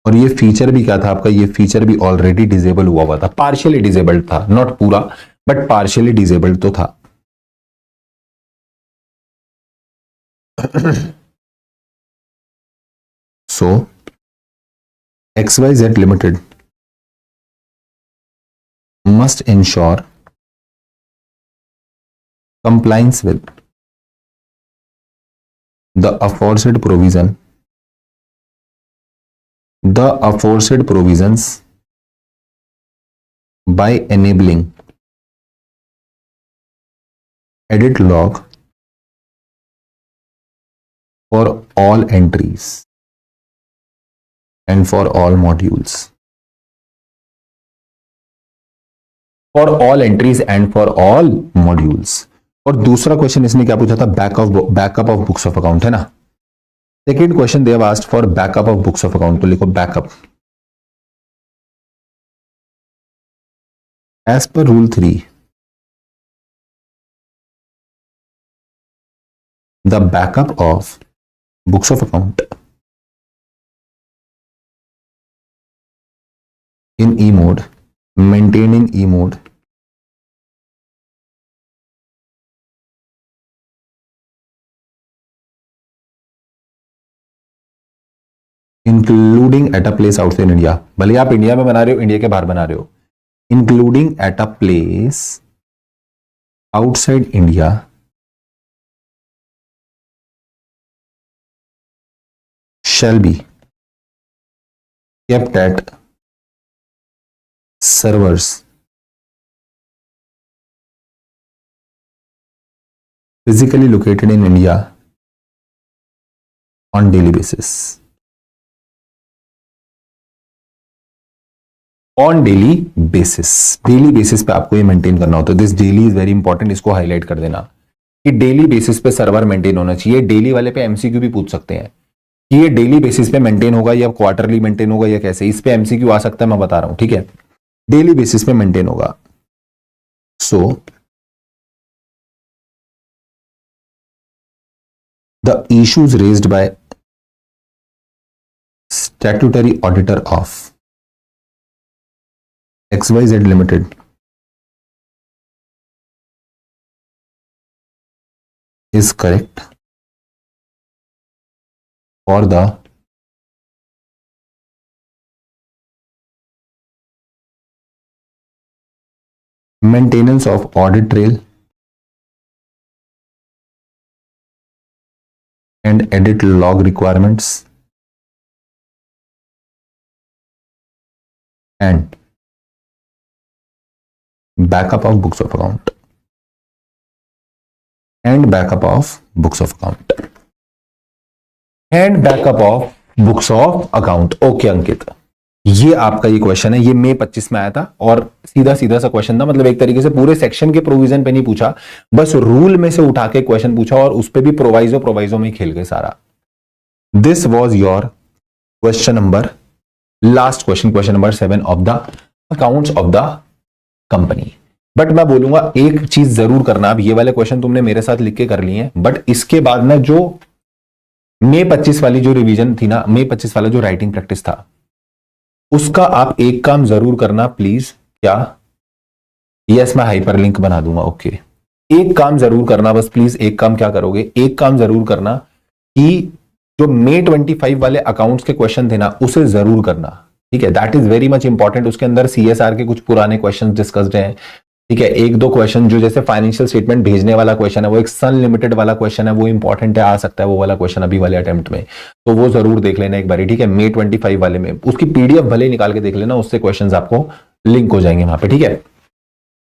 और ये feature भी क्या था आपका? ये फीचर भी ऑलरेडी डिसेबल हुआ था, पार्शियली डिसेबल्ड था, नॉट पूरा बट पार्शियली डिसेबल्ड तो था. सो XYZ limited must ensure compliance with the aforesaid provisions by enabling edit log for all entries and for all modules. For all entries and for all modules. और दूसरा question इसने क्या पूछा था? Backup of books of account है ना. Second question they have asked for backup of books of account. तो लिखो backup. As per rule 3 the backup of books of account in E mode, maintained in E mode, including at a place outside India. भले आप India में बना रहे हो, India के बाहर बना रहे हो, including at a place outside India shall be kept at servers physically located in India on daily basis. On daily basis, daily basis पे आपको ये मेंटेन करना होता है. This daily is very important, इसको हाईलाइट कर देना कि डेली बेसिस पे सर्वर मेंटेन होना चाहिए. डेली वाले पे एमसीक्यू भी पूछ सकते हैं कि ये डेली बेसिस पे मेंटेन होगा या क्वार्टरली मेंटेन होगा या कैसे. इस पे एमसीक्यू आ सकता है, मैं बता रहा हूं. ठीक है, डेली बेसिस पे मेंटेन होगा. सो the issues raised by statutory auditor of XYZ Limited is correct for the maintenance of audit trail and edit log requirements and backup of books of account and backup of books of account and backup of books of account. Okay Ankit, ये आपका ये question है, ये मई 25 में आया था और सीधा सीधा सा क्वेश्चन था. मतलब एक तरीके से पूरे सेक्शन के प्रोविजन पे नहीं पूछा, बस रूल में से उठा के क्वेश्चन पूछा और उस पे भी प्रोवाइजो में खेल गए सारा. This was your question number, last question, question number 7 of the accounts of the company. But मैं बोलूंगा एक चीज जरूर करना. अब ये वाले क्वेश्चन तुमने मेरे साथ लिख के कर लिए हैं, बट इसके बाद ना जो मई 25 वाली जो रिवीजन थी ना, मई 25 वाला जो राइटिंग प्रैक्टिस था, उसका आप एक काम जरूर करना प्लीज. क्या? यस, मैं हाइपरलिंक बना दूंगा. ओके, एक काम जरूर करना बस प्लीज. एक काम क्या करोगे? एक काम जरूर करना कि जो मई 25 वाले अकाउंट्स के क्वेश्चन थे ना, उसे जरूर करना. ठीक है, that is very much important. उसके अंदर सीएसआर के कुछ पुराने क्वेश्चन डिस्कस्ड हैं. ठीक है, एक दो क्वेश्चन जो जैसे फाइनेंशियल स्टेटमेंट भेजने वाला क्वेश्चन है, वो एक सन लिमिटेड वाला क्वेश्चन है, वो इंपॉर्टेंट है, आ सकता है वो वाला क्वेश्चन अभी वाले अटेम्प्ट में, तो वो जरूर देख लेना एक बारी. ठीक है, मई 25 वाले में उसकी पीडीएफ भले निकाल के देख लेना, उससे क्वेश्चन आपको लिंक हो जाएंगे वहां पे. ठीक है,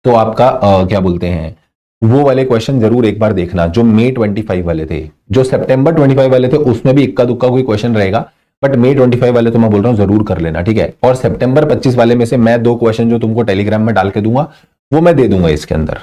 तो आपका क्या बोलते हैं, वो वाले क्वेश्चन जरूर एक बार देखना जो मई 25 वाले थे. जो सितंबर 25 वाले थे उसमें भी इक्का दुक्का कोई क्वेश्चन रहेगा, बट मई 25 वाले तो मैं बोल रहा हूं जरूर कर लेना. ठीक है, और सितंबर 25 वाले में से मैं 2 क्वेश्चन जो तुमको टेलीग्राम में डाल के दूंगा वो मैं दे दूंगा इसके अंदर,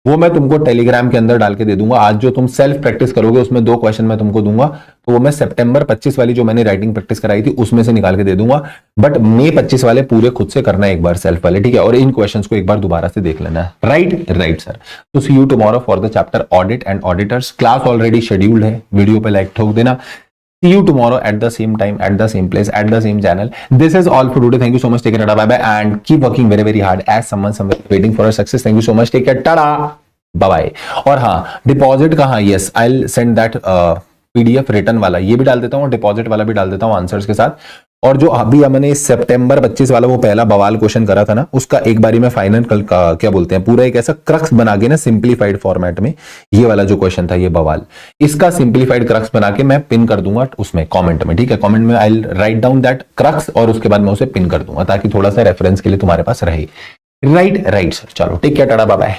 वो मैं तुमको टेलीग्राम के अंदर डाल के दे दूंगा. आज जो तुम सेल्फ प्रैक्टिस करोगे उसमें 2 क्वेश्चन मैं तुमको दूंगा, तो वो मैं सितंबर 25 वाली जो मैंने राइटिंग प्रैक्टिस कराई थी उसमें से निकाल के दे दूंगा. बट मई 25 वाले पूरे खुद से करना एक बार, सेल्फ वाले. ठीक है, और इन क्वेश्चंस को एक बार दोबारा से देख लेना. Right sir. तो see you tomorrow for the chapter audit and auditors. Class already scheduled है, वीडियो पे लाइक ठोक देना. See you tomorrow at the same time, at the same place, at the same channel. This is all for today. Thank you so much. Take care. Bye bye. And keep working very, very hard as someone somewhere waiting for a success. Thank you so much. Take care. Tada. Bye bye. और हाँ, deposit कहाँ? Yes, I'll send that PDF return वाला ये भी डाल देता हूँ, deposit वाला भी डाल देता हूँ आंसर्स के साथ. और जो अभी हमने सितंबर 25 वाला वो पहला बवाल क्वेश्चन करा था ना, उसका एक बारी में फाइनल क्या बोलते हैं, पूरा एक ऐसा क्रक्स बना के ना सिंप्लीफाइड फॉर्मेट में, ये वाला जो क्वेश्चन था ये बवाल, इसका सिंप्लीफाइड क्रक्स बना के मैं पिन कर दूंगा उसमें कमेंट में. ठीक है, कमेंट में I will write down that crux और उसके बाद मैं उसे पिन कर दूंगा ताकि थोड़ा सा रेफरेंस के लिए तुम्हारे पास रहे. Right sir. चलो take care, tata, bye bye.